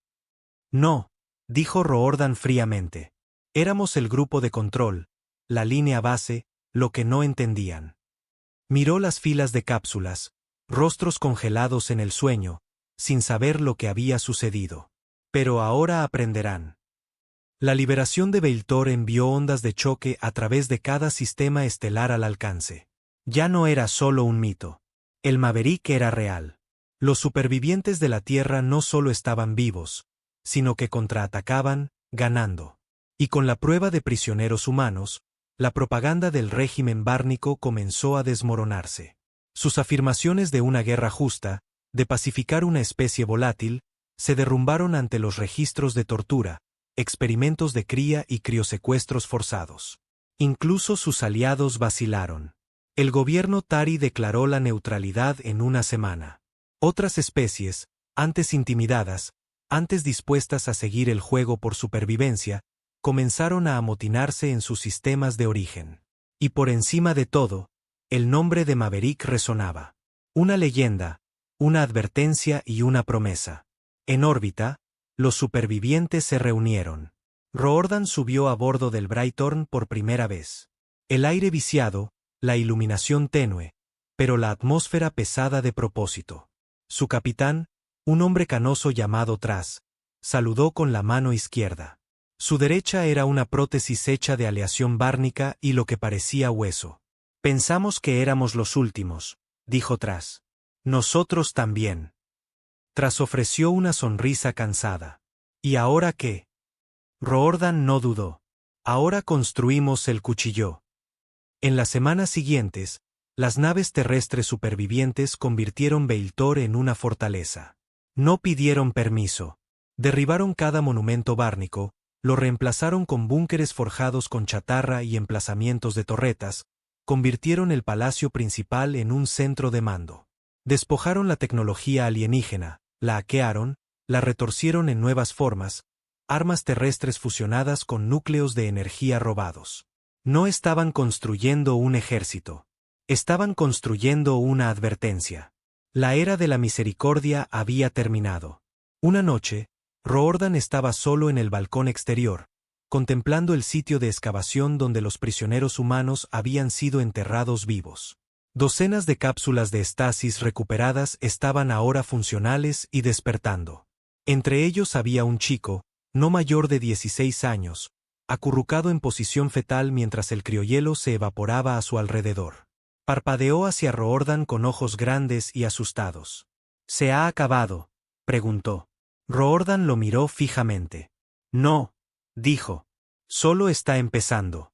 No, dijo Roordan fríamente. Éramos el grupo de control, la línea base, lo que no entendían. Miró las filas de cápsulas, rostros congelados en el sueño, sin saber lo que había sucedido. Pero ahora aprenderán. La liberación de Beiltor envió ondas de choque a través de cada sistema estelar al alcance. Ya no era solo un mito. El Maverick era real. Los supervivientes de la Tierra no solo estaban vivos, sino que contraatacaban, ganando. Y con la prueba de prisioneros humanos, la propaganda del régimen bárnico comenzó a desmoronarse. Sus afirmaciones de una guerra justa, de pacificar una especie volátil, se derrumbaron ante los registros de tortura, experimentos de cría y criosecuestros forzados. Incluso sus aliados vacilaron. El gobierno Tari declaró la neutralidad en una semana. Otras especies, antes intimidadas, antes dispuestas a seguir el juego por supervivencia, comenzaron a amotinarse en sus sistemas de origen. Y por encima de todo, el nombre de Maverick resonaba. Una leyenda, una advertencia y una promesa. En órbita, los supervivientes se reunieron. Roordan subió a bordo del Brighttorn por primera vez. El aire viciado, la iluminación tenue, pero la atmósfera pesada de propósito. Su capitán, un hombre canoso llamado Tras, saludó con la mano izquierda. Su derecha era una prótesis hecha de aleación bárnica y lo que parecía hueso. Pensamos que éramos los últimos, dijo Tras. Nosotros también. Tras ofreció una sonrisa cansada. ¿Y ahora qué? Roordan no dudó. Ahora construimos el cuchillo. En las semanas siguientes, las naves terrestres supervivientes convirtieron Beiltor en una fortaleza. No pidieron permiso. Derribaron cada monumento bárnico, lo reemplazaron con búnkeres forjados con chatarra y emplazamientos de torretas, convirtieron el palacio principal en un centro de mando. Despojaron la tecnología alienígena, la hackearon, la retorcieron en nuevas formas, armas terrestres fusionadas con núcleos de energía robados. No estaban construyendo un ejército. Estaban construyendo una advertencia. La era de la misericordia había terminado. Una noche, Roordan estaba solo en el balcón exterior, contemplando el sitio de excavación donde los prisioneros humanos habían sido enterrados vivos. Docenas de cápsulas de estasis recuperadas estaban ahora funcionales y despertando. Entre ellos había un chico, no mayor de 16 años, acurrucado en posición fetal mientras el criohielo se evaporaba a su alrededor. Parpadeó hacia Roordan con ojos grandes y asustados. —¿Se ha acabado? —preguntó. Roordan lo miró fijamente. —No —dijo—, solo está empezando.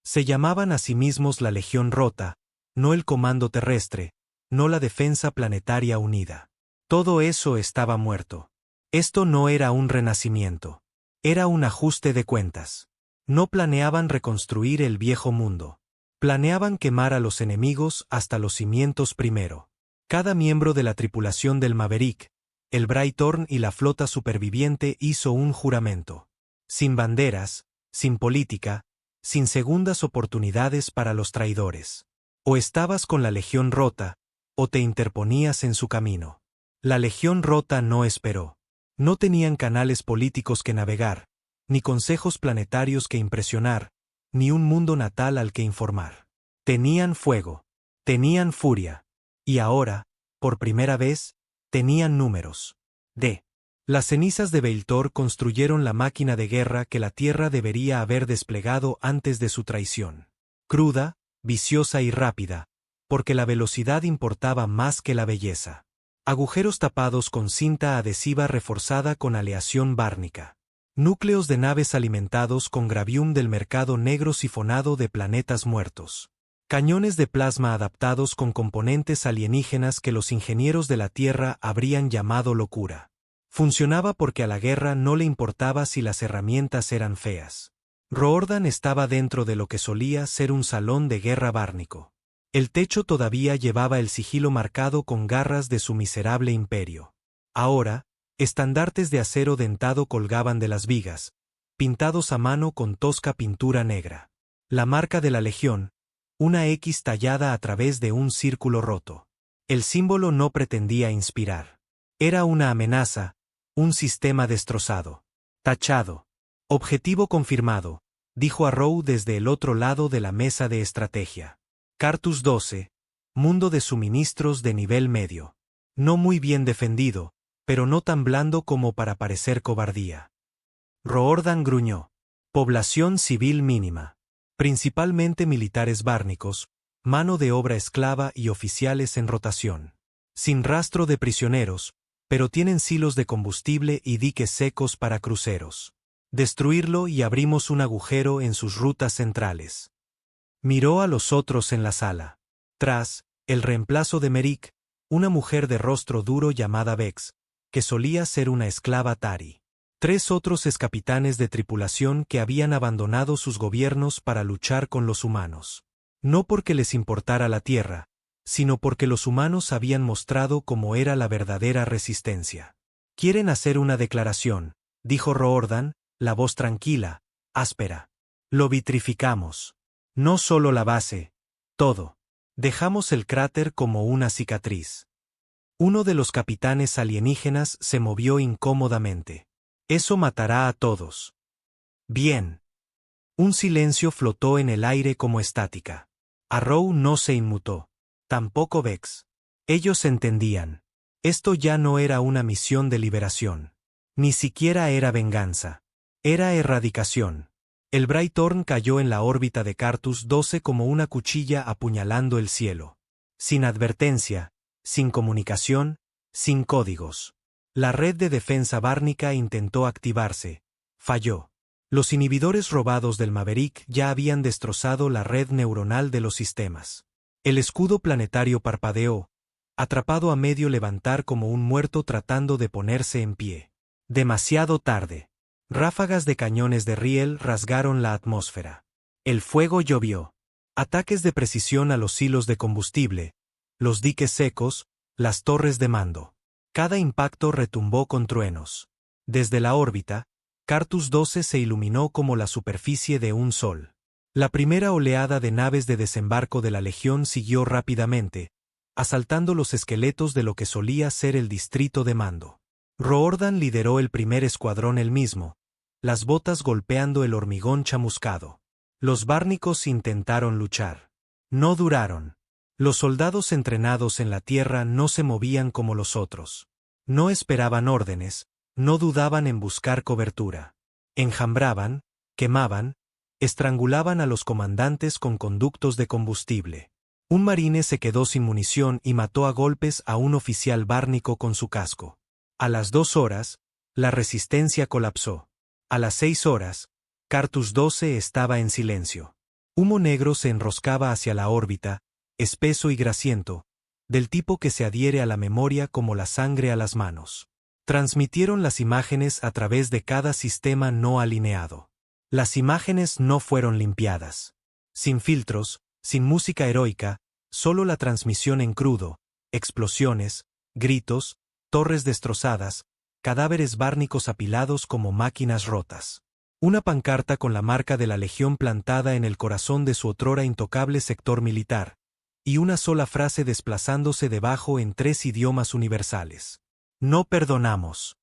Se llamaban a sí mismos la Legión Rota, no el Comando Terrestre, no la Defensa Planetaria Unida. Todo eso estaba muerto. Esto no era un renacimiento. Era un ajuste de cuentas. No planeaban reconstruir el viejo mundo. Planeaban quemar a los enemigos hasta los cimientos primero. Cada miembro de la tripulación del Maverick, el Braytorn y la flota superviviente hizo un juramento. Sin banderas, sin política, sin segundas oportunidades para los traidores. O estabas con la Legión Rota, o te interponías en su camino. La Legión Rota no esperó. No tenían canales políticos que navegar, ni consejos planetarios que impresionar, ni un mundo natal al que informar. Tenían fuego, tenían furia, y ahora, por primera vez, tenían números. Las cenizas de Beiltor construyeron la máquina de guerra que la Tierra debería haber desplegado antes de su traición. Cruda, viciosa y rápida, porque la velocidad importaba más que la belleza. Agujeros tapados con cinta adhesiva reforzada con aleación bárnica. Núcleos de naves alimentados con gravium del mercado negro sifonado de planetas muertos. Cañones de plasma adaptados con componentes alienígenas que los ingenieros de la Tierra habrían llamado locura. Funcionaba porque a la guerra no le importaba si las herramientas eran feas. Roordan estaba dentro de lo que solía ser un salón de guerra bárnico. El techo todavía llevaba el sigilo marcado con garras de su miserable imperio. Ahora, estandartes de acero dentado colgaban de las vigas, pintados a mano con tosca pintura negra. La marca de la Legión, una X tallada a través de un círculo roto. El símbolo no pretendía inspirar. Era una amenaza, un sistema destrozado. Tachado. Objetivo confirmado, dijo Arrow desde el otro lado de la mesa de estrategia. Cartus 12, mundo de suministros de nivel medio. No muy bien defendido, pero no tan blando como para parecer cobardía. Roordan gruñó. Población civil mínima. Principalmente militares bárnicos, mano de obra esclava y oficiales en rotación. Sin rastro de prisioneros, pero tienen silos de combustible y diques secos para cruceros. Destruirlo y abrimos un agujero en sus rutas centrales. Miró a los otros en la sala. Tras, el reemplazo de Merrick, una mujer de rostro duro llamada Vex, que solía ser una esclava Tari. 3 otros excapitanes de tripulación que habían abandonado sus gobiernos para luchar con los humanos. No porque les importara la Tierra, sino porque los humanos habían mostrado cómo era la verdadera resistencia. «Quieren hacer una declaración», dijo Roordan, la voz tranquila, áspera. «Lo vitrificamos. No solo la base, todo. Dejamos el cráter como una cicatriz». Uno de los capitanes alienígenas se movió incómodamente. «Eso matará a todos». «Bien». Un silencio flotó en el aire como estática. Arrow no se inmutó. Tampoco Vex. Ellos entendían. Esto ya no era una misión de liberación. Ni siquiera era venganza. Era erradicación. El Braytorn cayó en la órbita de Cartus 12 como una cuchilla apuñalando el cielo. Sin advertencia, sin comunicación, sin códigos. La red de defensa bárnica intentó activarse. Falló. Los inhibidores robados del Maverick ya habían destrozado la red neuronal de los sistemas. El escudo planetario parpadeó, atrapado a medio levantar como un muerto tratando de ponerse en pie. Demasiado tarde. Ráfagas de cañones de riel rasgaron la atmósfera. El fuego llovió. Ataques de precisión a los hilos de combustible, los diques secos, las torres de mando. Cada impacto retumbó con truenos. Desde la órbita, Cartus 12 se iluminó como la superficie de un sol. La primera oleada de naves de desembarco de la Legión siguió rápidamente, asaltando los esqueletos de lo que solía ser el distrito de mando. Roordan lideró el primer escuadrón él mismo, las botas golpeando el hormigón chamuscado. Los bárnicos intentaron luchar. No duraron. Los soldados entrenados en la tierra no se movían como los otros. No esperaban órdenes, no dudaban en buscar cobertura. Enjambraban, quemaban, estrangulaban a los comandantes con conductos de combustible. Un marine se quedó sin munición y mató a golpes a un oficial bárnico con su casco. A las 2 horas, la resistencia colapsó. A las 6 horas, Cartus 12 estaba en silencio. Humo negro se enroscaba hacia la órbita, espeso y grasiento, del tipo que se adhiere a la memoria como la sangre a las manos. Transmitieron las imágenes a través de cada sistema no alineado. Las imágenes no fueron limpiadas. Sin filtros, sin música heroica, solo la transmisión en crudo, explosiones, gritos, torres destrozadas, cadáveres bárnicos apilados como máquinas rotas. Una pancarta con la marca de la Legión plantada en el corazón de su otrora intocable sector militar, y una sola frase desplazándose debajo en 3 idiomas universales. No perdonamos.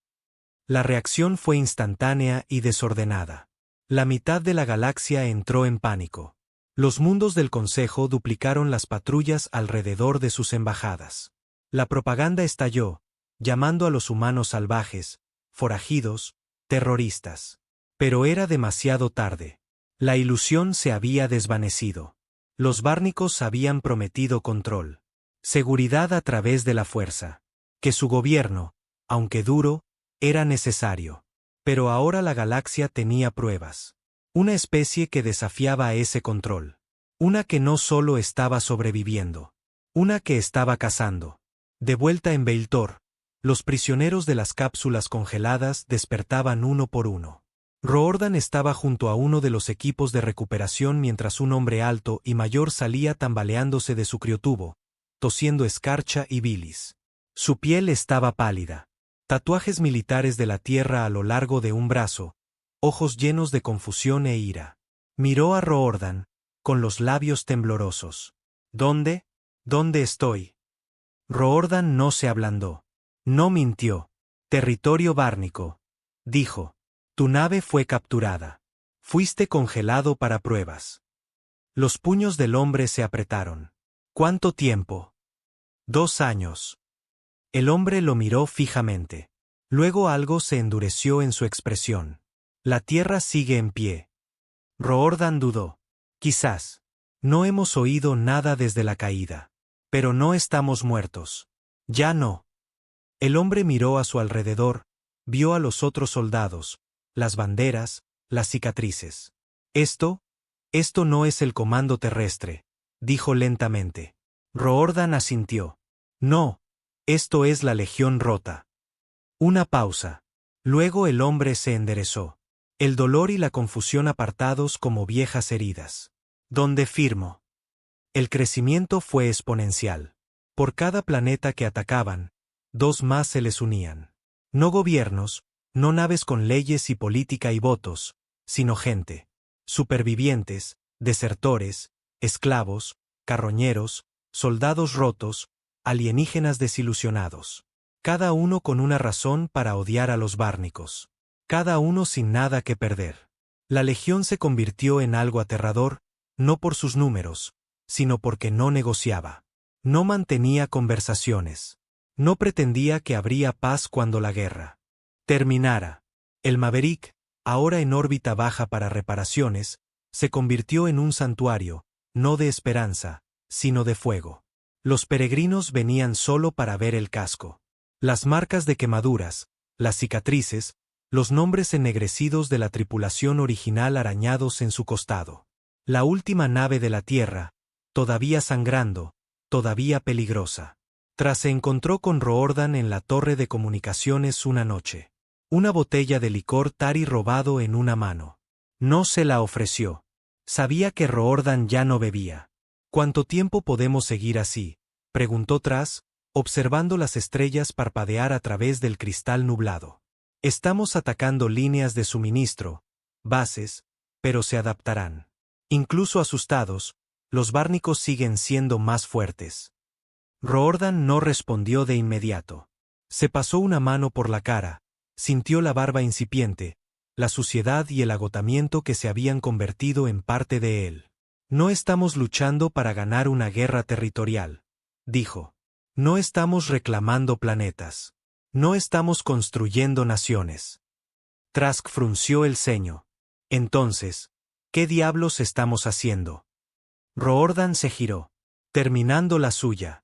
La reacción fue instantánea y desordenada. La mitad de la galaxia entró en pánico. Los mundos del Consejo duplicaron las patrullas alrededor de sus embajadas. La propaganda estalló, llamando a los humanos salvajes, forajidos, terroristas. Pero era demasiado tarde. La ilusión se había desvanecido. Los bárnicos habían prometido control. Seguridad a través de la fuerza. Que su gobierno, aunque duro, era necesario. Pero ahora la galaxia tenía pruebas. Una especie que desafiaba a ese control. Una que no solo estaba sobreviviendo. Una que estaba cazando. De vuelta en Beiltor, los prisioneros de las cápsulas congeladas despertaban uno por uno. Roordan estaba junto a uno de los equipos de recuperación mientras un hombre alto y mayor salía tambaleándose de su criotubo, tosiendo escarcha y bilis. Su piel estaba pálida. Tatuajes militares de la tierra a lo largo de un brazo, ojos llenos de confusión e ira. Miró a Roordan, con los labios temblorosos. ¿Dónde? ¿Dónde estoy? Roordan no se ablandó. No mintió. Territorio bárnico. Dijo. Tu nave fue capturada. Fuiste congelado para pruebas. Los puños del hombre se apretaron. ¿Cuánto tiempo? 2 años. El hombre lo miró fijamente. Luego algo se endureció en su expresión. La tierra sigue en pie. Roordan dudó. Quizás. No hemos oído nada desde la caída. Pero no estamos muertos. Ya no. El hombre miró a su alrededor, vio a los otros soldados, las banderas, las cicatrices. Esto no es el comando terrestre, dijo lentamente. Roordan asintió. No. Esto es la Legión rota. Una pausa. Luego el hombre se enderezó. El dolor y la confusión apartados como viejas heridas. ¿Dónde firmo? El crecimiento fue exponencial. Por cada planeta que atacaban, 2 más se les unían. No gobiernos, no naves con leyes y política y votos, sino gente. Supervivientes, desertores, esclavos, carroñeros, soldados rotos, alienígenas desilusionados. Cada uno con una razón para odiar a los bárnicos. Cada uno sin nada que perder. La Legión se convirtió en algo aterrador, no por sus números, sino porque no negociaba. No mantenía conversaciones. No pretendía que habría paz cuando la guerra terminara. El Maverick, ahora en órbita baja para reparaciones, se convirtió en un santuario, no de esperanza, sino de fuego. Los peregrinos venían solo para ver el casco. Las marcas de quemaduras, las cicatrices, los nombres ennegrecidos de la tripulación original arañados en su costado. La última nave de la Tierra, todavía sangrando, todavía peligrosa. Se encontró con Roordan en la torre de comunicaciones una noche. Una botella de licor tari robado en una mano. No se la ofreció. Sabía que Roordan ya no bebía. ¿Cuánto tiempo podemos seguir así?, preguntó Tras, observando las estrellas parpadear a través del cristal nublado. Estamos atacando líneas de suministro, bases, pero se adaptarán. Incluso asustados, los bárnicos siguen siendo más fuertes. Roordan no respondió de inmediato. Se pasó una mano por la cara, sintió la barba incipiente, la suciedad y el agotamiento que se habían convertido en parte de él. No estamos luchando para ganar una guerra territorial, dijo. No estamos reclamando planetas. No estamos construyendo naciones. Trask frunció el ceño. Entonces, ¿qué diablos estamos haciendo? Roordan se giró, terminando la suya.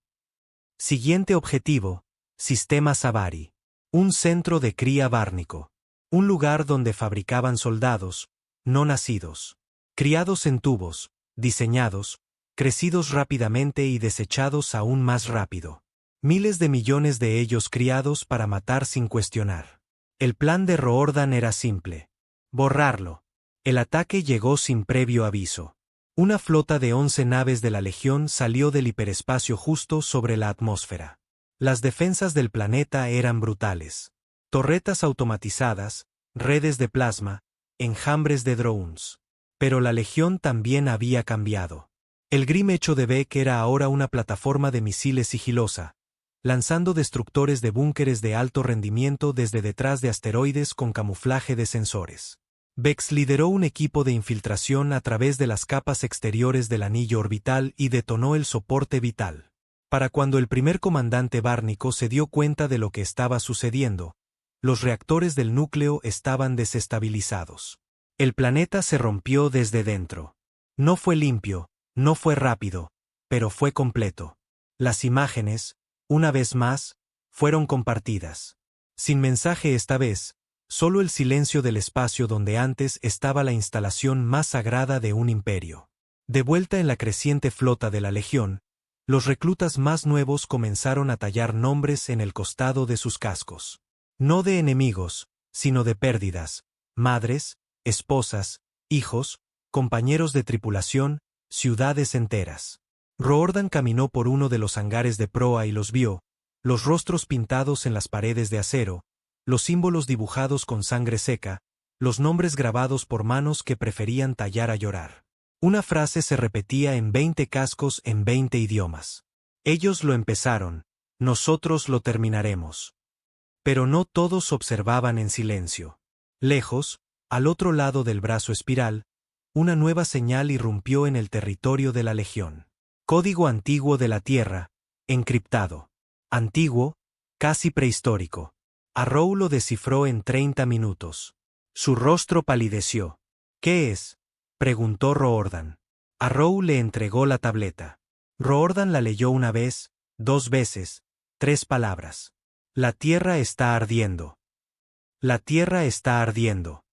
Siguiente objetivo: Sistema Savari. Un centro de cría bárnico. Un lugar donde fabricaban soldados, no nacidos. Criados en tubos, diseñados, crecidos rápidamente y desechados aún más rápido. Miles de millones de ellos criados para matar sin cuestionar. El plan de Roordan era simple: borrarlo. El ataque llegó sin previo aviso. Una flota de 11 naves de la Legión salió del hiperespacio justo sobre la atmósfera. Las defensas del planeta eran brutales. Torretas automatizadas, redes de plasma, enjambres de drones. Pero la Legión también había cambiado. El Grim Echo de Beck era ahora una plataforma de misiles sigilosa, lanzando destructores de búnkeres de alto rendimiento desde detrás de asteroides con camuflaje de sensores. Vex lideró un equipo de infiltración a través de las capas exteriores del anillo orbital y detonó el soporte vital. Para cuando el primer comandante bárnico se dio cuenta de lo que estaba sucediendo, los reactores del núcleo estaban desestabilizados. El planeta se rompió desde dentro. No fue limpio, no fue rápido, pero fue completo. Las imágenes, una vez más, fueron compartidas. Sin mensaje esta vez, solo el silencio del espacio donde antes estaba la instalación más sagrada de un imperio. De vuelta en la creciente flota de la Legión, los reclutas más nuevos comenzaron a tallar nombres en el costado de sus cascos. No de enemigos, sino de pérdidas, madres, esposas, hijos, compañeros de tripulación, ciudades enteras. Roordan caminó por uno de los hangares de proa y los vio, los rostros pintados en las paredes de acero, los símbolos dibujados con sangre seca, los nombres grabados por manos que preferían tallar a llorar. Una frase se repetía en 20 cascos en 20 idiomas. Ellos lo empezaron, nosotros lo terminaremos. Pero no todos observaban en silencio. Lejos, al otro lado del brazo espiral, una nueva señal irrumpió en el territorio de la Legión. Código antiguo de la Tierra, encriptado. Antiguo, casi prehistórico. Arrow lo descifró en 30 minutos. Su rostro palideció. ¿Qué es?, preguntó Roordan. Arrow le entregó la tableta. Roordan la leyó una vez, 2 veces, 3 palabras. La Tierra está ardiendo. La Tierra está ardiendo.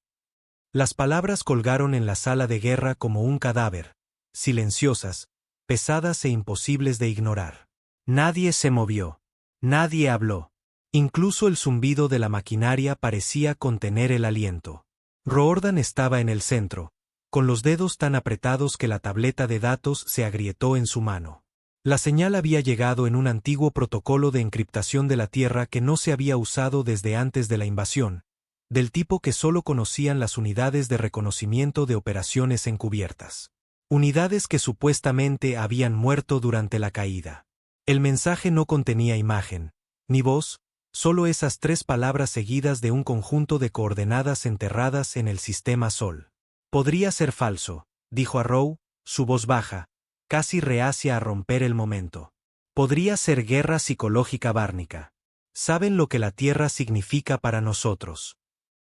Las palabras colgaron en la sala de guerra como un cadáver, silenciosas, pesadas e imposibles de ignorar. Nadie se movió. Nadie habló. Incluso el zumbido de la maquinaria parecía contener el aliento. Roordan estaba en el centro, con los dedos tan apretados que la tableta de datos se agrietó en su mano. La señal había llegado en un antiguo protocolo de encriptación de la Tierra que no se había usado desde antes de la invasión, del tipo que solo conocían las unidades de reconocimiento de operaciones encubiertas. Unidades que supuestamente habían muerto durante la caída. El mensaje no contenía imagen, ni voz, solo esas 3 palabras seguidas de un conjunto de coordenadas enterradas en el sistema Sol. Podría ser falso, dijo Arrow, su voz baja, casi reacia a romper el momento. Podría ser guerra psicológica bárnica. Saben lo que la Tierra significa para nosotros.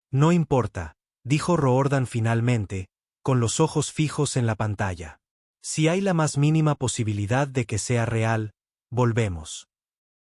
No importa, dijo Roordan finalmente, con los ojos fijos en la pantalla. Si hay la más mínima posibilidad de que sea real, volvemos.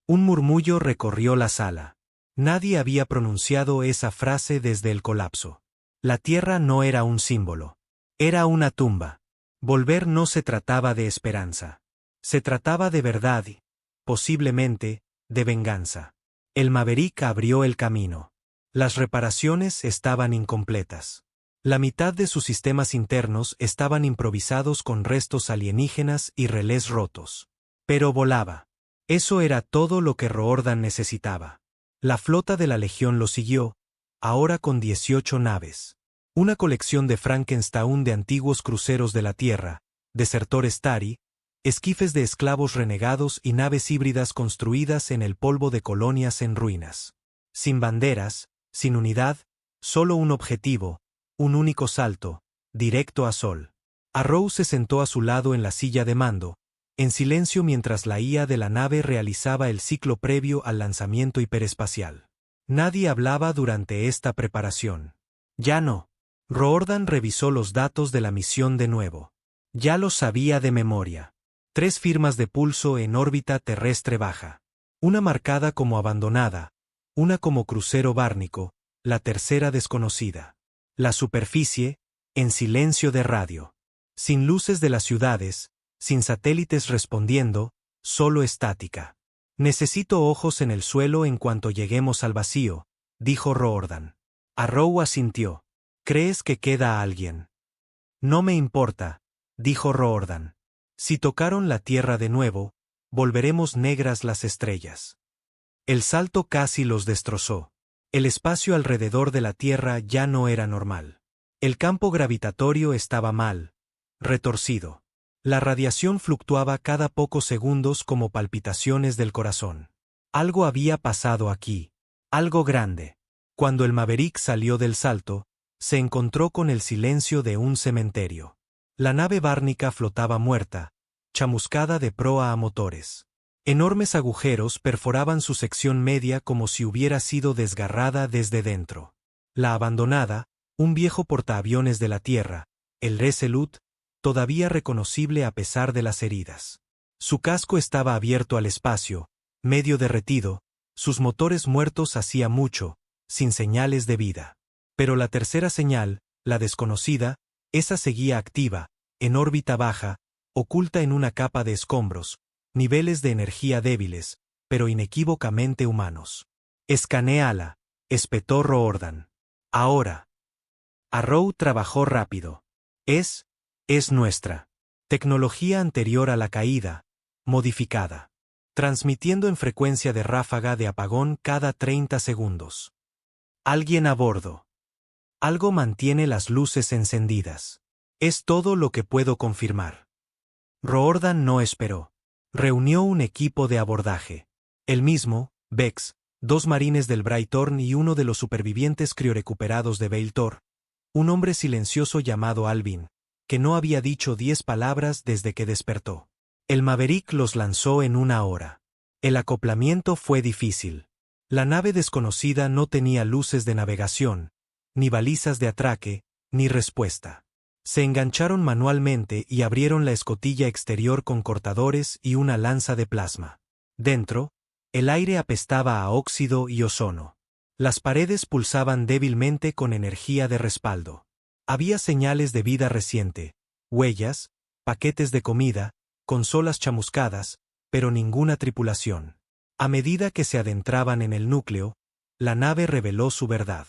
Un murmullo recorrió la sala. Nadie había pronunciado esa frase desde el colapso. La Tierra no era un símbolo. Era una tumba. Volver no se trataba de esperanza. Se trataba de verdad y, posiblemente, de venganza. El Maverick abrió el camino. Las reparaciones estaban incompletas. La mitad de sus sistemas internos estaban improvisados con restos alienígenas y relés rotos. Pero volaba. Eso era todo lo que Roordan necesitaba. La flota de la Legión lo siguió, ahora con 18 naves. Una colección de Frankenstein de antiguos cruceros de la Tierra, desertores Tari, esquifes de esclavos renegados y naves híbridas construidas en el polvo de colonias en ruinas. Sin banderas, sin unidad, solo un objetivo, un único salto, directo a Sol. Arrow se sentó a su lado en la silla de mando, en silencio mientras la IA de la nave realizaba el ciclo previo al lanzamiento hiperespacial. Nadie hablaba durante esta preparación. Ya no. Roordan revisó los datos de la misión de nuevo. Ya los sabía de memoria. 3 firmas de pulso en órbita terrestre baja. Una marcada como abandonada, una como crucero bárnico, la tercera desconocida. La superficie, en silencio de radio. Sin luces de las ciudades, sin satélites respondiendo, solo estática. Necesito ojos en el suelo en cuanto lleguemos al vacío, dijo Roordan. Arrow asintió. ¿Crees que queda alguien? No me importa, dijo Roordan. Si tocaron la tierra de nuevo, volveremos negras las estrellas. El salto casi los destrozó. El espacio alrededor de la Tierra ya no era normal. El campo gravitatorio estaba mal, retorcido. La radiación fluctuaba cada pocos segundos como palpitaciones del corazón. Algo había pasado aquí. Algo grande. Cuando el Maverick salió del salto, se encontró con el silencio de un cementerio. La nave bárnica flotaba muerta, chamuscada de proa a motores. Enormes agujeros perforaban su sección media como si hubiera sido desgarrada desde dentro. La abandonada, un viejo portaaviones de la Tierra, el Resolute, todavía reconocible a pesar de las heridas. Su casco estaba abierto al espacio, medio derretido, sus motores muertos hacía mucho, sin señales de vida. Pero la tercera señal, la desconocida, esa seguía activa, en órbita baja, oculta en una capa de escombros, niveles de energía débiles, pero inequívocamente humanos. Escanéala, espetó Roordan. Ahora. Arrow trabajó rápido. Es nuestra. Tecnología anterior a la caída, modificada. Transmitiendo en frecuencia de ráfaga de apagón cada 30 segundos. Alguien a bordo. Algo mantiene las luces encendidas. Es todo lo que puedo confirmar. Roordan no esperó. Reunió un equipo de abordaje. Él mismo, Vex, 2 marines del Brighttorn y uno de los supervivientes criorecuperados de Veiltor, un hombre silencioso llamado Alvin, que no había dicho 10 palabras desde que despertó. El Maverick los lanzó en 1 hora. El acoplamiento fue difícil. La nave desconocida no tenía luces de navegación, ni balizas de atraque, ni respuesta. Se engancharon manualmente y abrieron la escotilla exterior con cortadores y una lanza de plasma. Dentro, el aire apestaba a óxido y ozono. Las paredes pulsaban débilmente con energía de respaldo. Había señales de vida reciente, huellas, paquetes de comida, consolas chamuscadas, pero ninguna tripulación. A medida que se adentraban en el núcleo, la nave reveló su verdad.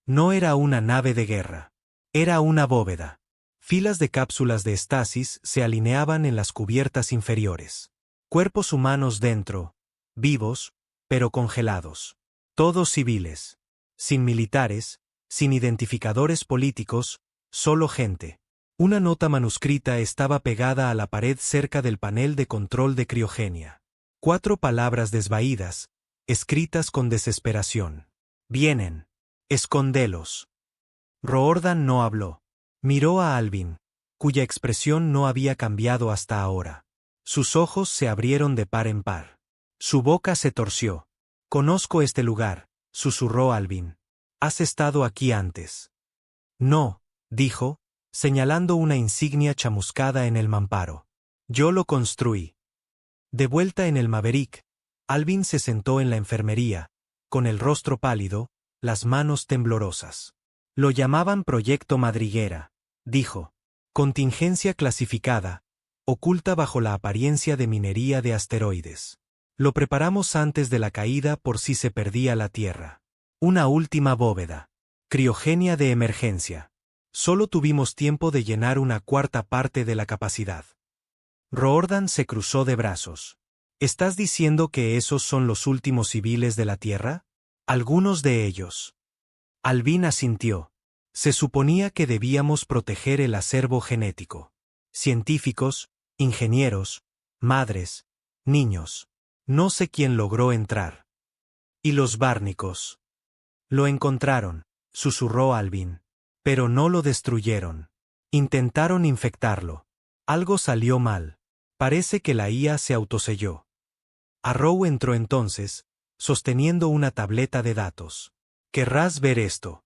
No era una nave de guerra. Era una bóveda. Filas de cápsulas de estasis se alineaban en las cubiertas inferiores. Cuerpos humanos dentro, vivos, pero congelados. Todos civiles. Sin militares, sin identificadores políticos, solo gente. Una nota manuscrita estaba pegada a la pared cerca del panel de control de criogenia. 4 palabras desvaídas, escritas con desesperación. Vienen. Escóndelos. Roordan no habló. Miró a Alvin, cuya expresión no había cambiado hasta ahora. Sus ojos se abrieron de par en par. Su boca se torció. Conozco este lugar, susurró Alvin. ¿Has estado aquí antes? No, dijo, señalando una insignia chamuscada en el mamparo. Yo lo construí. De vuelta en el Maverick, Alvin se sentó en la enfermería, con el rostro pálido, las manos temblorosas. Lo llamaban Proyecto Madriguera, dijo. Contingencia clasificada, oculta bajo la apariencia de minería de asteroides. Lo preparamos antes de la caída por si se perdía la Tierra. Una última bóveda. Criogenia de emergencia. Solo tuvimos tiempo de llenar una cuarta parte de la capacidad. Roordan se cruzó de brazos. ¿Estás diciendo que esos son los últimos civiles de la Tierra? Algunos de ellos. Alvin asintió. Se suponía que debíamos proteger el acervo genético. Científicos, ingenieros, madres, niños. No sé quién logró entrar. ¿Y los bárnicos? Lo encontraron, susurró Alvin. Pero no lo destruyeron. Intentaron infectarlo. Algo salió mal. Parece que la IA se autoselló. Arrow entró entonces, sosteniendo una tableta de datos. ¿Querrás ver esto?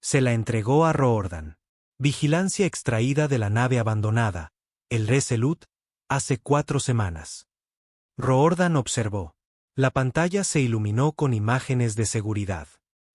Se la entregó a Roordan. Vigilancia extraída de la nave abandonada, el Resolute, hace 4 semanas. Roordan observó. La pantalla se iluminó con imágenes de seguridad.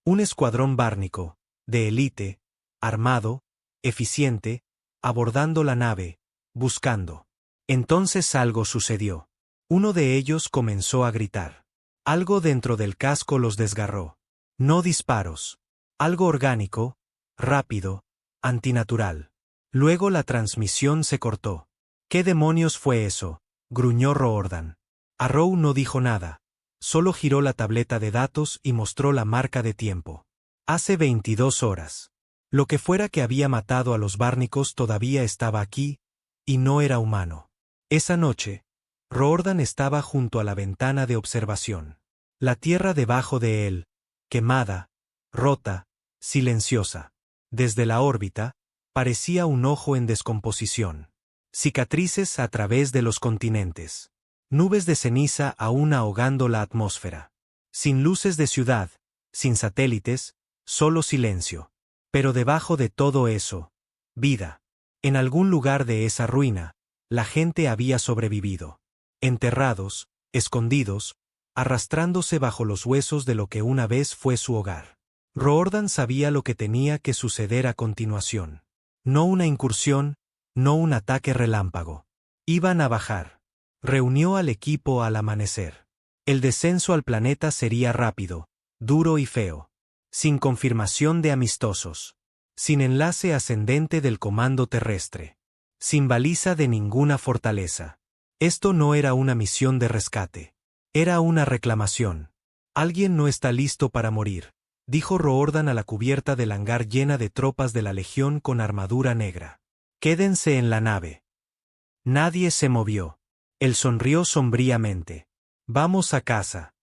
Un escuadrón bárnico, de élite, armado, eficiente, abordando la nave, buscando. Entonces algo sucedió. Uno de ellos comenzó a gritar. Algo dentro del casco los desgarró. No disparos. Algo orgánico, rápido, antinatural. Luego la transmisión se cortó. ¿Qué demonios fue eso?, gruñó Roordan. Arrow no dijo nada. Solo giró la tableta de datos y mostró la marca de tiempo. Hace 22 horas. Lo que fuera que había matado a los bárnicos todavía estaba aquí, y no era humano. Esa noche, Roordan estaba junto a la ventana de observación. La tierra debajo de él, quemada, rota, silenciosa. Desde la órbita, parecía un ojo en descomposición. Cicatrices a través de los continentes. Nubes de ceniza aún ahogando la atmósfera. Sin luces de ciudad, sin satélites, solo silencio. Pero debajo de todo eso, vida. En algún lugar de esa ruina, la gente había sobrevivido. Enterrados, escondidos, arrastrándose bajo los huesos de lo que una vez fue su hogar. Roordan sabía lo que tenía que suceder a continuación. No una incursión, no un ataque relámpago. Iban a bajar. Reunió al equipo al amanecer. El descenso al planeta sería rápido, duro y feo. Sin confirmación de amistosos. Sin enlace ascendente del comando terrestre. Sin baliza de ninguna fortaleza. Esto no era una misión de rescate. Era una reclamación. Alguien no está listo para morir, dijo Roordan a la cubierta del hangar llena de tropas de la Legión con armadura negra. Quédense en la nave. Nadie se movió. Él sonrió sombríamente. Vamos a casa.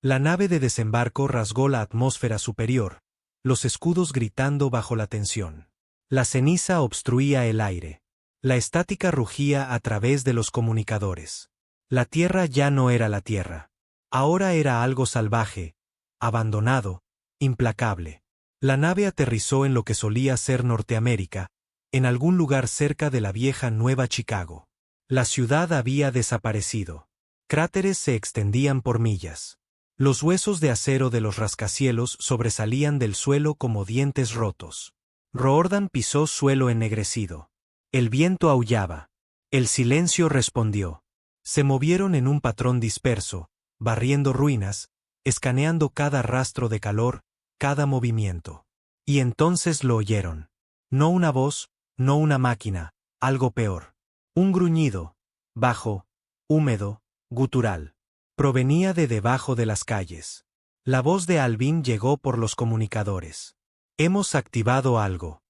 La nave de desembarco rasgó la atmósfera superior, los escudos gritando bajo la tensión. La ceniza obstruía el aire. La estática rugía a través de los comunicadores. La Tierra ya no era la Tierra. Ahora era algo salvaje, abandonado, implacable. La nave aterrizó en lo que solía ser Norteamérica, en algún lugar cerca de la vieja Nueva Chicago. La ciudad había desaparecido. Cráteres se extendían por millas. Los huesos de acero de los rascacielos sobresalían del suelo como dientes rotos. Roordan pisó suelo ennegrecido. El viento aullaba. El silencio respondió. Se movieron en un patrón disperso, barriendo ruinas, escaneando cada rastro de calor, cada movimiento. Y entonces lo oyeron. No una voz, no una máquina, algo peor. Un gruñido, bajo, húmedo, gutural. Provenía de debajo de las calles. La voz de Alvin llegó por los comunicadores. Hemos activado algo.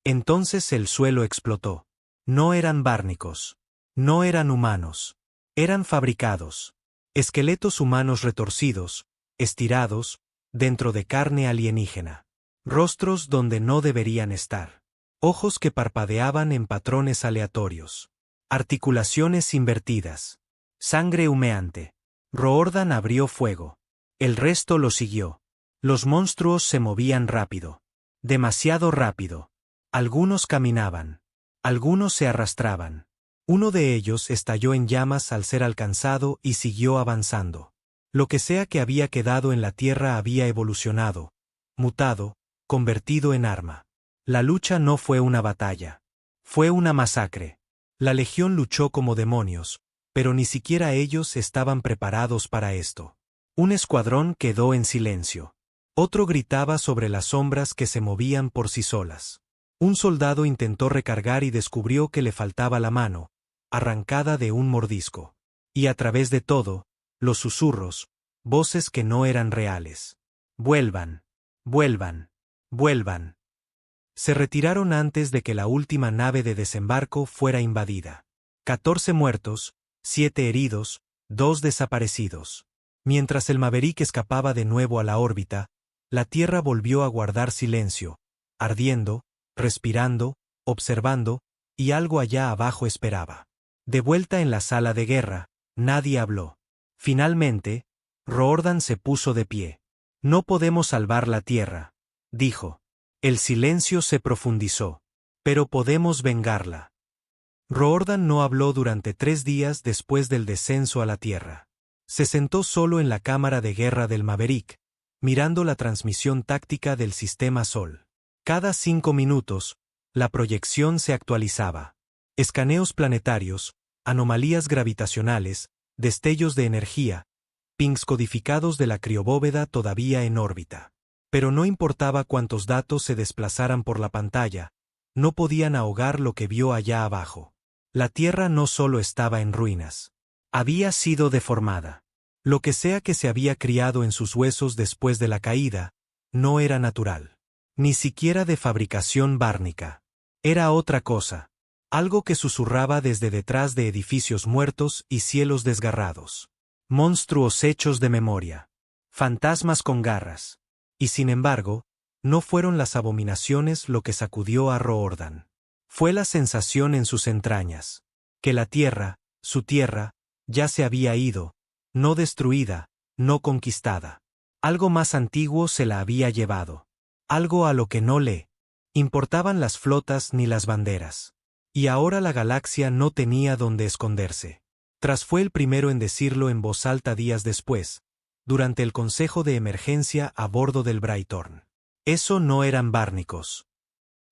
Entonces el suelo explotó. No eran bárnicos. No eran humanos. Eran fabricados. Esqueletos humanos retorcidos, estirados, dentro de carne alienígena. Rostros donde no deberían estar. Ojos que parpadeaban en patrones aleatorios. Articulaciones invertidas. Sangre humeante. Roordan abrió fuego. El resto lo siguió. Los monstruos se movían rápido. Demasiado rápido. Algunos caminaban. Algunos se arrastraban. Uno de ellos estalló en llamas al ser alcanzado y siguió avanzando. Lo que sea que había quedado en la tierra había evolucionado, mutado, convertido en arma. La lucha no fue una batalla. Fue una masacre. La Legión luchó como demonios, pero ni siquiera ellos estaban preparados para esto. Un escuadrón quedó en silencio. Otro gritaba sobre las sombras que se movían por sí solas. Un soldado intentó recargar y descubrió que le faltaba la mano, arrancada de un mordisco. Y a través de todo, los susurros, voces que no eran reales. Vuelvan, vuelvan, vuelvan. Se retiraron antes de que la última nave de desembarco fuera invadida. 14 muertos, 7 heridos, 2 desaparecidos. Mientras el Maverick escapaba de nuevo a la órbita, la Tierra volvió a guardar silencio, ardiendo, respirando, observando, y algo allá abajo esperaba. De vuelta en la sala de guerra, nadie habló. Finalmente, Roordan se puso de pie. No podemos salvar la Tierra, dijo. El silencio se profundizó. Pero podemos vengarla. Roordan no habló durante 3 días después del descenso a la Tierra. Se sentó solo en la cámara de guerra del Maverick, mirando la transmisión táctica del sistema Sol. Cada 5 minutos, la proyección se actualizaba. Escaneos planetarios, anomalías gravitacionales, destellos de energía, pings codificados de la criobóveda todavía en órbita. Pero no importaba cuántos datos se desplazaran por la pantalla, no podían ahogar lo que vio allá abajo. La Tierra no solo estaba en ruinas. Había sido deformada. Lo que sea que se había criado en sus huesos después de la caída, no era natural. Ni siquiera de fabricación bárnica. Era otra cosa. Algo que susurraba desde detrás de edificios muertos y cielos desgarrados. Monstruos hechos de memoria. Fantasmas con garras. Y sin embargo, no fueron las abominaciones lo que sacudió a Roordan. Fue la sensación en sus entrañas. Que la Tierra, su tierra, ya se había ido, no destruida, no conquistada. Algo más antiguo se la había llevado. Algo a lo que no le importaban las flotas ni las banderas. Y ahora la galaxia no tenía dónde esconderse. Tras fue el primero en decirlo en voz alta días después, durante el consejo de emergencia a bordo del Brighton. Eso no eran bárnicos.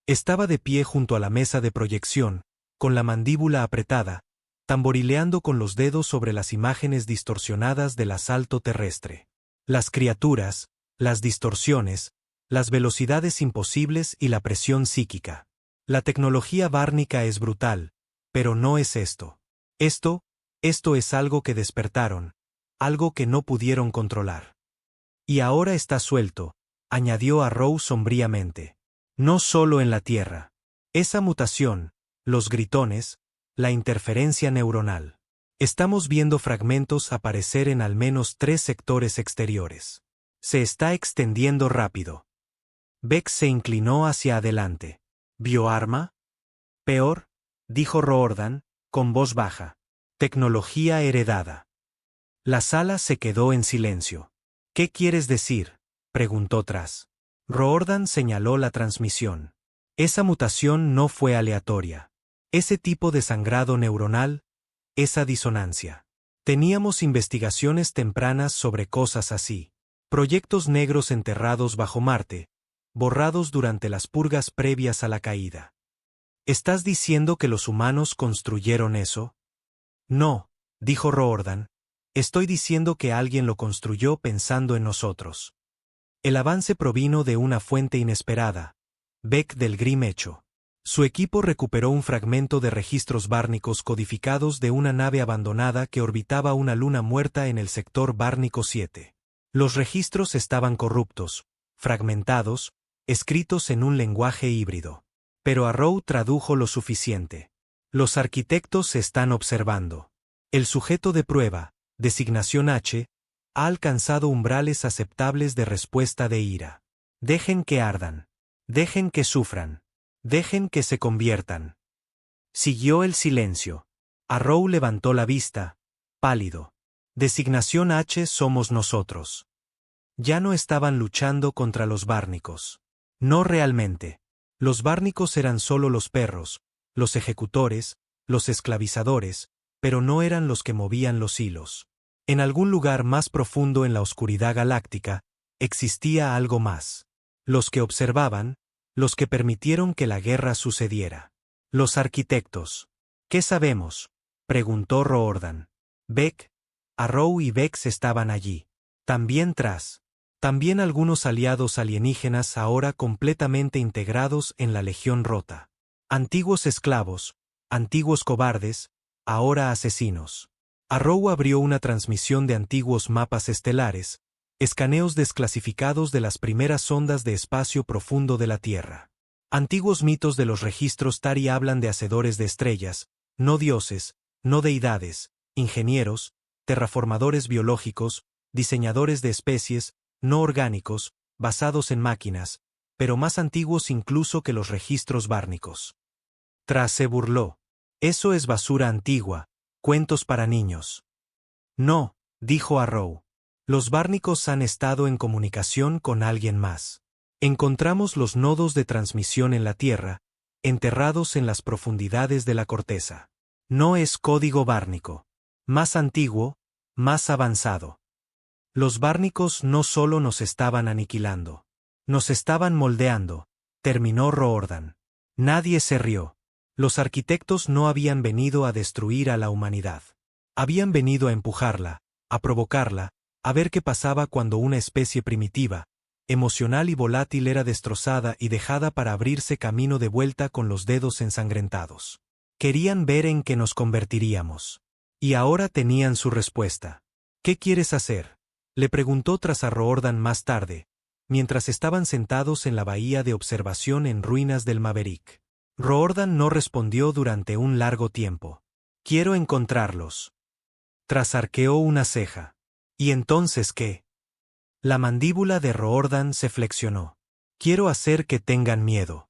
Estaba de pie junto a la mesa de proyección, con la mandíbula apretada, tamborileando con los dedos sobre las imágenes distorsionadas del asalto terrestre. Las criaturas, las distorsiones, las velocidades imposibles y la presión psíquica. La tecnología bárnica es brutal, pero no es esto. Esto es algo que despertaron, algo que no pudieron controlar. Y ahora está suelto, añadió Arrow sombríamente. No solo en la Tierra. Esa mutación, los gritones, la interferencia neuronal. Estamos viendo fragmentos aparecer en al menos 3 sectores exteriores. Se está extendiendo rápido. Beck se inclinó hacia adelante. ¿Bioarma? Peor, dijo Roordan, con voz baja. Tecnología heredada. La sala se quedó en silencio. ¿Qué quieres decir?, preguntó Tras. Roordan señaló la transmisión. Esa mutación no fue aleatoria. Ese tipo de sangrado neuronal, esa disonancia. Teníamos investigaciones tempranas sobre cosas así. Proyectos negros enterrados bajo Marte, borrados durante las purgas previas a la caída. ¿Estás diciendo que los humanos construyeron eso? No, dijo Roordan. Estoy diciendo que alguien lo construyó pensando en nosotros. El avance provino de una fuente inesperada, Beck del Grim Hecho. Su equipo recuperó un fragmento de registros bárnicos codificados de una nave abandonada que orbitaba una luna muerta en el sector Bárnico 7. Los registros estaban corruptos, fragmentados, escritos en un lenguaje híbrido. Pero Arrow tradujo lo suficiente. Los arquitectos se están observando. El sujeto de prueba, designación H, ha alcanzado umbrales aceptables de respuesta de ira. Dejen que ardan. Dejen que sufran. Dejen que se conviertan. Siguió el silencio. Arrow levantó la vista, pálido. Designación H somos nosotros. Ya no estaban luchando contra los bárnicos. No realmente. Los bárnicos eran solo los perros, los ejecutores, los esclavizadores, pero no eran los que movían los hilos. En algún lugar más profundo en la oscuridad galáctica, existía algo más. Los que observaban, los que permitieron que la guerra sucediera. Los arquitectos. ¿Qué sabemos?, preguntó Roordan. Beck, Arrow y Vex estaban allí. También Tras. También algunos aliados alienígenas ahora completamente integrados en la Legión Rota. Antiguos esclavos, antiguos cobardes, ahora asesinos. Arrow abrió una transmisión de antiguos mapas estelares, escaneos desclasificados de las primeras sondas de espacio profundo de la Tierra. Antiguos mitos de los registros Tari hablan de hacedores de estrellas, no dioses, no deidades, ingenieros, terraformadores biológicos, diseñadores de especies, no orgánicos, basados en máquinas, pero más antiguos incluso que los registros bárnicos. Tras se burló. Eso es basura antigua, cuentos para niños. No, dijo Arrow. Los bárnicos han estado en comunicación con alguien más. Encontramos los nodos de transmisión en la Tierra, enterrados en las profundidades de la corteza. No es código bárnico. Más antiguo, más avanzado. Los bárnicos no solo nos estaban aniquilando. Nos estaban moldeando, terminó Roordan. Nadie se rió. Los arquitectos no habían venido a destruir a la humanidad. Habían venido a empujarla, a provocarla, a ver qué pasaba cuando una especie primitiva, emocional y volátil era destrozada y dejada para abrirse camino de vuelta con los dedos ensangrentados. Querían ver en qué nos convertiríamos. Y ahora tenían su respuesta. ¿Qué quieres hacer?, le preguntó tras a Roordan más tarde, mientras estaban sentados en la bahía de observación en ruinas del Maverick. Roordan no respondió durante un largo tiempo. Quiero encontrarlos. Tras arqueó una ceja. ¿Y entonces qué? La mandíbula de Roordan se flexionó. Quiero hacer que tengan miedo.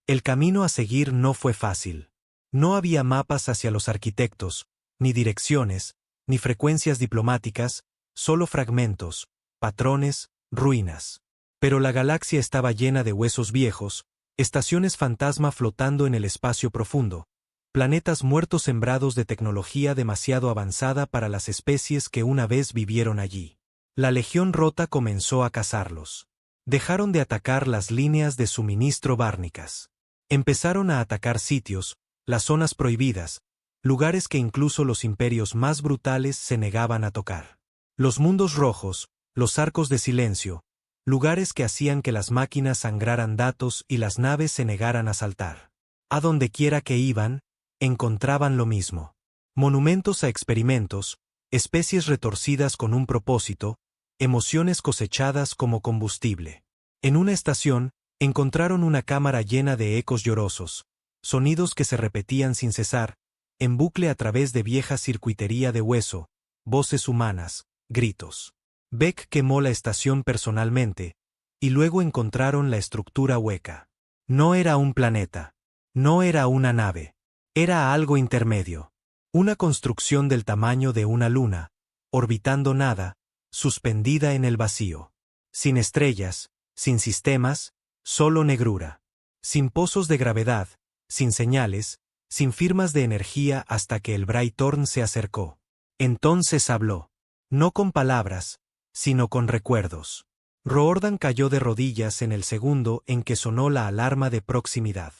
El camino a seguir no fue fácil. No había mapas hacia los arquitectos, ni direcciones, ni frecuencias diplomáticas, solo fragmentos, patrones, ruinas. Pero la galaxia estaba llena de huesos viejos, estaciones fantasma flotando en el espacio profundo, planetas muertos sembrados de tecnología demasiado avanzada para las especies que una vez vivieron allí. La Legión Rota comenzó a cazarlos. Dejaron de atacar las líneas de suministro bárnicas. Empezaron a atacar sitios, las zonas prohibidas, lugares que incluso los imperios más brutales se negaban a tocar. Los mundos rojos, los arcos de silencio, lugares que hacían que las máquinas sangraran datos y las naves se negaran a saltar. A donde quiera que iban, encontraban lo mismo. Monumentos a experimentos, especies retorcidas con un propósito, emociones cosechadas como combustible. En una estación, encontraron una cámara llena de ecos llorosos, sonidos que se repetían sin cesar, en bucle a través de vieja circuitería de hueso, voces humanas, gritos. Beck quemó la estación personalmente, y luego encontraron la estructura hueca. No era un planeta. No era una nave. Era algo intermedio. Una construcción del tamaño de una luna, orbitando nada, suspendida en el vacío. Sin estrellas, sin sistemas, solo negrura. Sin pozos de gravedad, sin señales, sin firmas de energía hasta que el Braitorn se acercó. Entonces habló. No con palabras, sino con recuerdos. Roordan cayó de rodillas en el segundo en que sonó la alarma de proximidad.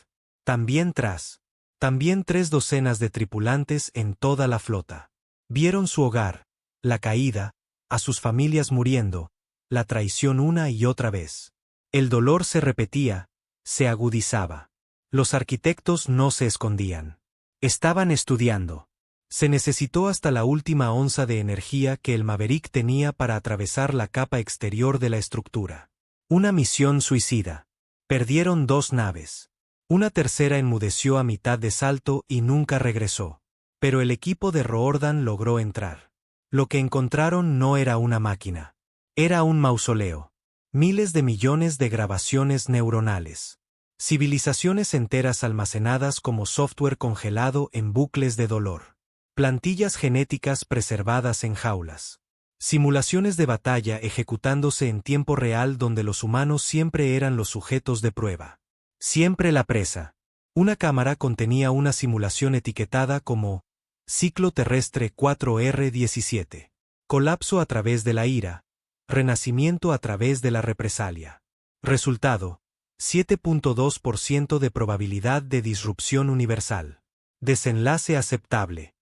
También 3 docenas de tripulantes en toda la flota. Vieron su hogar, la caída, a sus familias muriendo, la traición una y otra vez. El dolor se repetía, se agudizaba. Los arquitectos no se escondían. Estaban estudiando. Se necesitó hasta la última onza de energía que el Maverick tenía para atravesar la capa exterior de la estructura. Una misión suicida. Perdieron 2 naves. Una tercera enmudeció a mitad de salto y nunca regresó. Pero el equipo de Roordan logró entrar. Lo que encontraron no era una máquina. Era un mausoleo. Miles de millones de grabaciones neuronales. Civilizaciones enteras almacenadas como software congelado en bucles de dolor. Plantillas genéticas preservadas en jaulas. Simulaciones de batalla ejecutándose en tiempo real donde los humanos siempre eran los sujetos de prueba. Siempre la presa. Una cámara contenía una simulación etiquetada como Ciclo Terrestre 4R17. Colapso a través de la ira. Renacimiento a través de la represalia. Resultado: 7.2% de probabilidad de disrupción universal. Desenlace aceptable.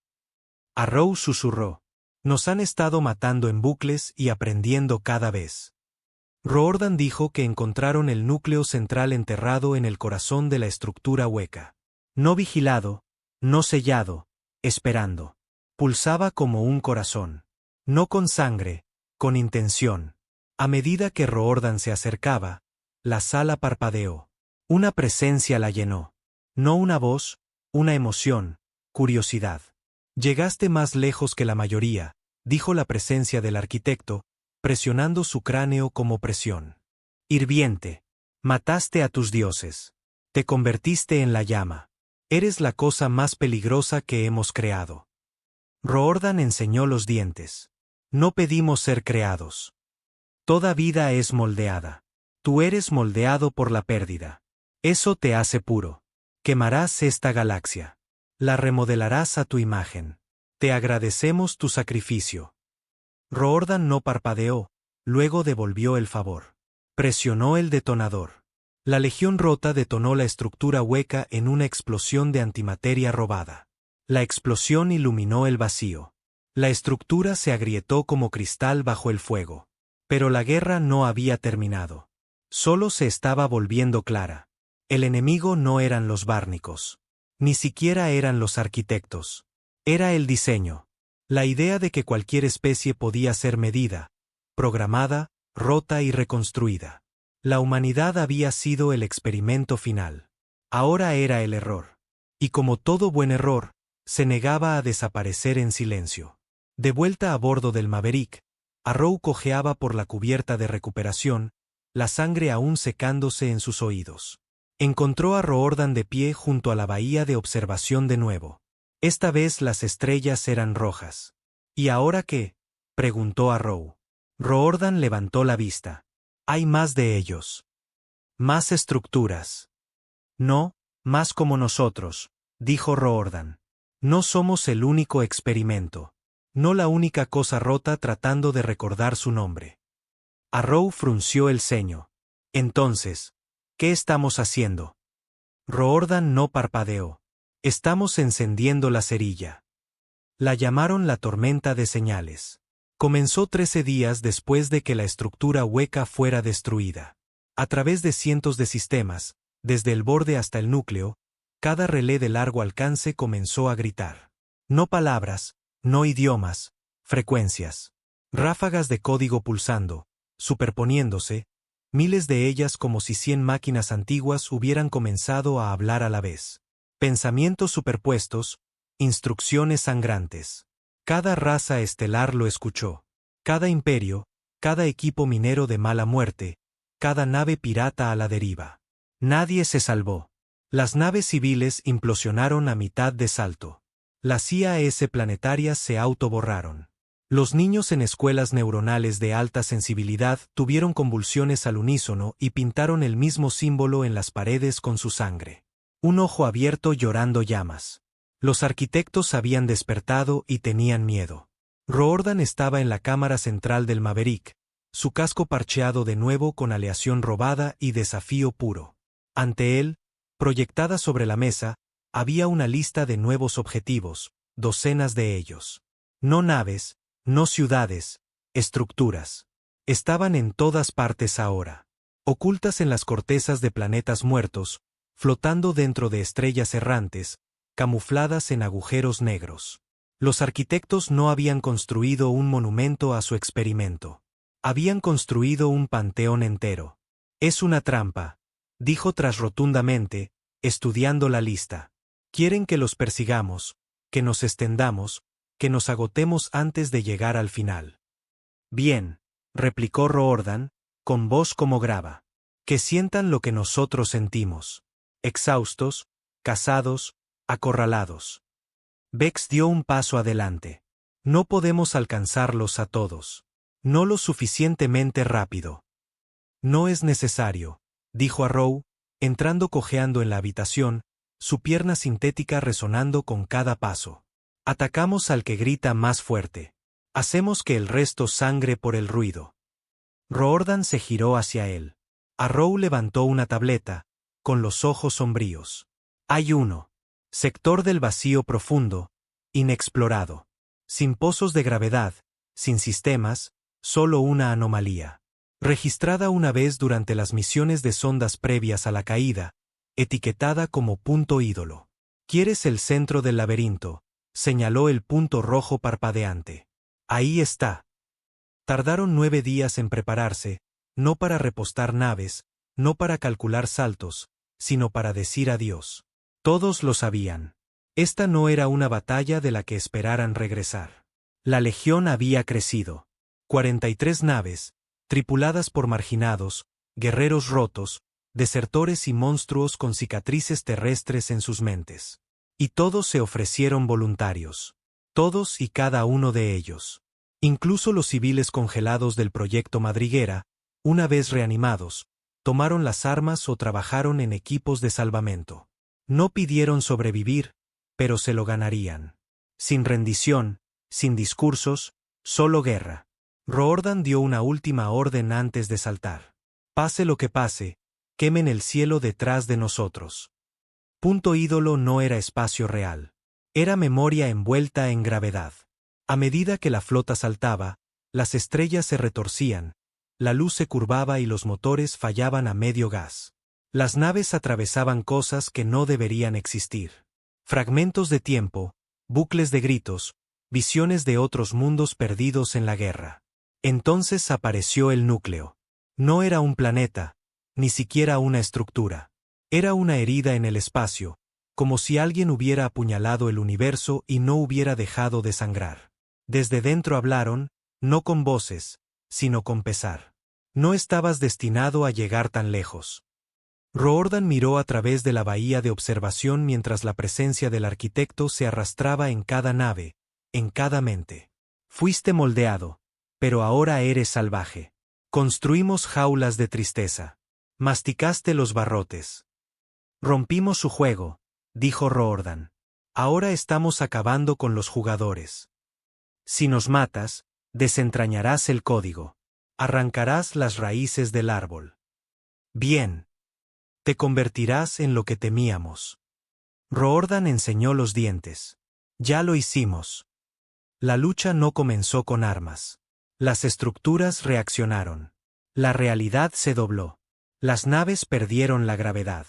Arrow susurró. Nos han estado matando en bucles y aprendiendo cada vez. Roordan dijo que encontraron el núcleo central enterrado en el corazón de la estructura hueca. No vigilado, no sellado, esperando. Pulsaba como un corazón. No con sangre, con intención. A medida que Roordan se acercaba, la sala parpadeó. Una presencia la llenó. No una voz, una emoción, curiosidad. Llegaste más lejos que la mayoría, dijo la presencia del arquitecto, presionando su cráneo como presión. Hirviente. Mataste a tus dioses. Te convertiste en la llama. Eres la cosa más peligrosa que hemos creado. Roordan enseñó los dientes. No pedimos ser creados. Toda vida es moldeada. Tú eres moldeado por la pérdida. Eso te hace puro. Quemarás esta galaxia. La remodelarás a tu imagen. Te agradecemos tu sacrificio. Roordan no parpadeó, luego devolvió el favor. Presionó el detonador. La Legión Rota detonó la estructura hueca en una explosión de antimateria robada. La explosión iluminó el vacío. La estructura se agrietó como cristal bajo el fuego. Pero la guerra no había terminado. Solo se estaba volviendo clara. El enemigo no eran los bárnicos. Ni siquiera eran los arquitectos. Era el diseño. La idea de que cualquier especie podía ser medida, programada, rota y reconstruida. La humanidad había sido el experimento final. Ahora era el error. Y como todo buen error, se negaba a desaparecer en silencio. De vuelta a bordo del Maverick, Arrow cojeaba por la cubierta de recuperación, la sangre aún secándose en sus oídos. Encontró a Roordan de pie junto a la bahía de observación de nuevo. Esta vez las estrellas eran rojas. ¿Y ahora qué?, preguntó Arrow. Roordan levantó la vista. Hay más de ellos. Más estructuras. No, más como nosotros, dijo Roordan. No somos el único experimento. No la única cosa rota tratando de recordar su nombre. Arrow frunció el ceño. Entonces, ¿qué estamos haciendo? Roordan no parpadeó. Estamos encendiendo la cerilla. La llamaron la tormenta de señales. Comenzó 13 días después de que la estructura hueca fuera destruida. A través de cientos de sistemas, desde el borde hasta el núcleo, cada relé de largo alcance comenzó a gritar. No palabras, no idiomas, frecuencias. Ráfagas de código pulsando, superponiéndose, miles de ellas como si 100 máquinas antiguas hubieran comenzado a hablar a la vez. Pensamientos superpuestos, instrucciones sangrantes. Cada raza estelar lo escuchó. Cada imperio, cada equipo minero de mala muerte, cada nave pirata a la deriva. Nadie se salvó. Las naves civiles implosionaron a mitad de salto. Las IAS planetarias se autoborraron. Los niños en escuelas neuronales de alta sensibilidad tuvieron convulsiones al unísono y pintaron el mismo símbolo en las paredes con su sangre. Un ojo abierto llorando llamas. Los arquitectos habían despertado y tenían miedo. Roordan estaba en la cámara central del Maverick, su casco parcheado de nuevo con aleación robada y desafío puro. Ante él, proyectada sobre la mesa, había una lista de nuevos objetivos, docenas de ellos. No naves, no ciudades, estructuras. Estaban en todas partes ahora. Ocultas en las cortezas de planetas muertos, flotando dentro de estrellas errantes, camufladas en agujeros negros. Los arquitectos no habían construido un monumento a su experimento. Habían construido un panteón entero. Es una trampa, dijo tras rotundamente, estudiando la lista. Quieren que los persigamos, que nos extendamos, que nos agotemos antes de llegar al final. Bien, replicó Roordan, con voz como grava. Que sientan lo que nosotros sentimos. Exhaustos, cansados, acorralados. Vex dio un paso adelante. No podemos alcanzarlos a todos. No lo suficientemente rápido. No es necesario, dijo Arrow, entrando cojeando en la habitación, su pierna sintética resonando con cada paso. Atacamos al que grita más fuerte. Hacemos que el resto sangre por el ruido. Roordan se giró hacia él. Arrow levantó una tableta, con los ojos sombríos. Hay uno. Sector del vacío profundo, inexplorado. Sin pozos de gravedad, sin sistemas, solo una anomalía. registrada una vez durante las misiones de sondas previas a la caída, etiquetada como punto ídolo. ¿Quieres el centro del laberinto?, señaló el punto rojo parpadeante. Ahí está. Tardaron 9 días en prepararse, no para repostar naves, no para calcular saltos, sino para decir adiós. Todos lo sabían. Esta no era una batalla de la que esperaran regresar. La legión había crecido. 43 naves, tripuladas por marginados, guerreros rotos, desertores y monstruos con cicatrices terrestres en sus mentes. Y todos se ofrecieron voluntarios. Todos y cada uno de ellos. Incluso los civiles congelados del proyecto Madriguera, una vez reanimados, tomaron las armas o trabajaron en equipos de salvamento. No pidieron sobrevivir, pero se lo ganarían. Sin rendición, sin discursos, solo guerra. Roordan dio una última orden antes de saltar. Pase lo que pase, quemen el cielo detrás de nosotros. Punto ídolo no era espacio real. Era memoria envuelta en gravedad. A medida que la flota saltaba, las estrellas se retorcían, la luz se curvaba y los motores fallaban a medio gas. Las naves atravesaban cosas que no deberían existir. Fragmentos de tiempo, bucles de gritos, visiones de otros mundos perdidos en la guerra. Entonces apareció el núcleo. No era un planeta, ni siquiera una estructura. Era una herida en el espacio, como si alguien hubiera apuñalado el universo y no hubiera dejado de sangrar. Desde dentro hablaron, no con voces, sino con pesar. No estabas destinado a llegar tan lejos. Roordan miró a través de la bahía de observación mientras la presencia del arquitecto se arrastraba en cada nave, en cada mente. Fuiste moldeado, pero ahora eres salvaje. Construimos jaulas de tristeza. Masticaste los barrotes. Rompimos su juego, dijo Roordan. Ahora estamos acabando con los jugadores. Si nos matas, desentrañarás el código. Arrancarás las raíces del árbol. Bien. Te convertirás en lo que temíamos. Roordan enseñó los dientes. Ya lo hicimos. La lucha no comenzó con armas. Las estructuras reaccionaron. La realidad se dobló. Las naves perdieron la gravedad.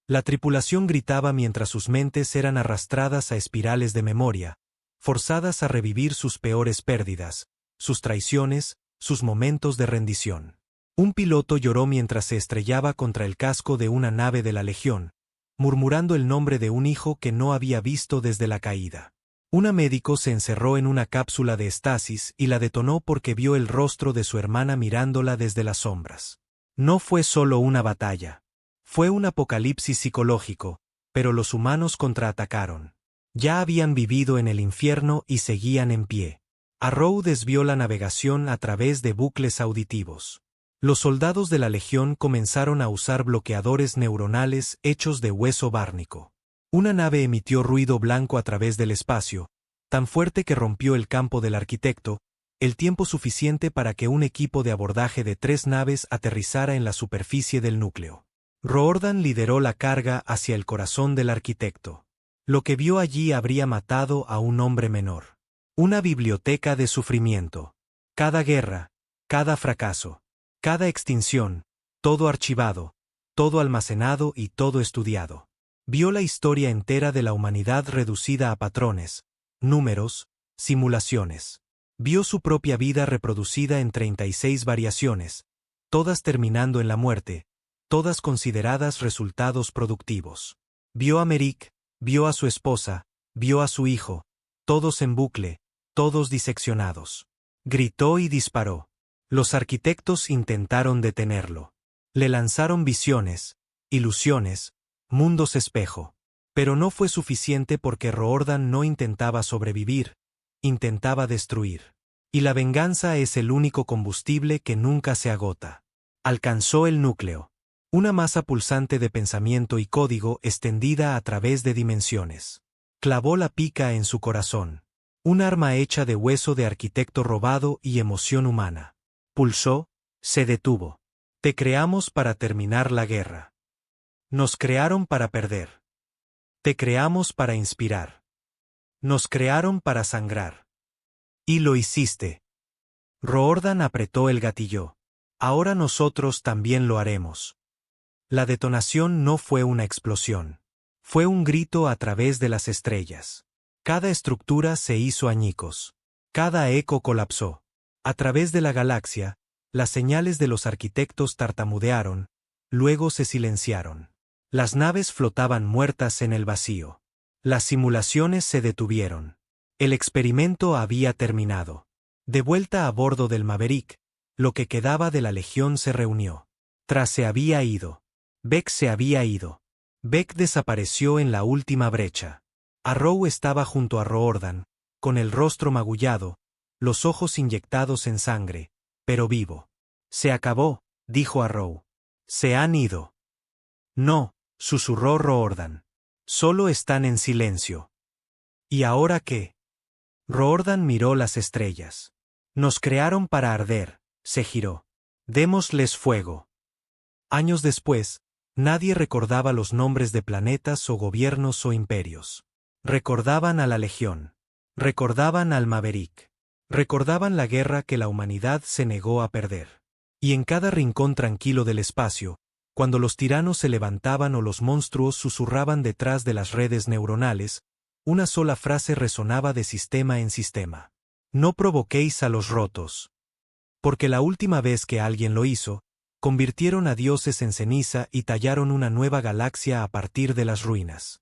La tripulación gritaba mientras sus mentes eran arrastradas a espirales de memoria, forzadas a revivir sus peores pérdidas, sus traiciones, sus momentos de rendición. Un piloto lloró mientras se estrellaba contra el casco de una nave de la Legión, murmurando el nombre de un hijo que no había visto desde la caída. Un médico se encerró en una cápsula de estasis y la detonó porque vio el rostro de su hermana mirándola desde las sombras. No fue solo una batalla. Fue un apocalipsis psicológico, pero los humanos contraatacaron. Ya habían vivido en el infierno y seguían en pie. Arrow desvió la navegación a través de bucles auditivos. Los soldados de la Legión comenzaron a usar bloqueadores neuronales hechos de hueso bárnico. Una nave emitió ruido blanco a través del espacio, tan fuerte que rompió el campo del arquitecto, el tiempo suficiente para que un equipo de abordaje de 3 naves aterrizara en la superficie del núcleo. Roordan lideró la carga hacia el corazón del arquitecto. Lo que vio allí habría matado a un hombre menor. Una biblioteca de sufrimiento. Cada guerra, cada fracaso, cada extinción, todo archivado, todo almacenado y todo estudiado. Vio la historia entera de la humanidad reducida a patrones, números, simulaciones. Vio su propia vida reproducida en 36 variaciones, todas terminando en la muerte, todas consideradas resultados productivos. Vio a Merrick, vio a su esposa, vio a su hijo, todos en bucle, todos diseccionados. Gritó y disparó. Los arquitectos intentaron detenerlo. Le lanzaron visiones, ilusiones, mundos espejo. Pero no fue suficiente porque Roordan no intentaba sobrevivir, intentaba destruir. Y la venganza es el único combustible que nunca se agota. Alcanzó el núcleo. Una masa pulsante de pensamiento y código extendida a través de dimensiones. Clavó la pica en su corazón. Un arma hecha de hueso de arquitecto robado y emoción humana. Pulsó, se detuvo. Te creamos para terminar la guerra. Nos crearon para perder. Te creamos para inspirar. Nos crearon para sangrar. Y lo hiciste. Roordan apretó el gatillo. Ahora nosotros también lo haremos. La detonación no fue una explosión. Fue un grito a través de las estrellas. Cada estructura se hizo añicos. Cada eco colapsó. A través de la galaxia, las señales de los arquitectos tartamudearon, luego se silenciaron. Las naves flotaban muertas en el vacío. Las simulaciones se detuvieron. El experimento había terminado. De vuelta a bordo del Maverick, lo que quedaba de la Legión se reunió. Tras se había ido. Bek se había ido. Bek desapareció en la última brecha. Arrow estaba junto a Roordan, con el rostro magullado, los ojos inyectados en sangre, pero vivo. Se acabó, dijo Arrow. Se han ido. No, susurró Roordan. Solo están en silencio. ¿Y ahora qué? Roordan miró las estrellas. Nos crearon para arder, se giró. Démosles fuego. Años después, nadie recordaba los nombres de planetas o gobiernos o imperios. Recordaban a la Legión. Recordaban al Maverick. Recordaban la guerra que la humanidad se negó a perder. Y en cada rincón tranquilo del espacio, cuando los tiranos se levantaban o los monstruos susurraban detrás de las redes neuronales, una sola frase resonaba de sistema en sistema. No provoquéis a los rotos. Porque la última vez que alguien lo hizo, convirtieron a dioses en ceniza y tallaron una nueva galaxia a partir de las ruinas.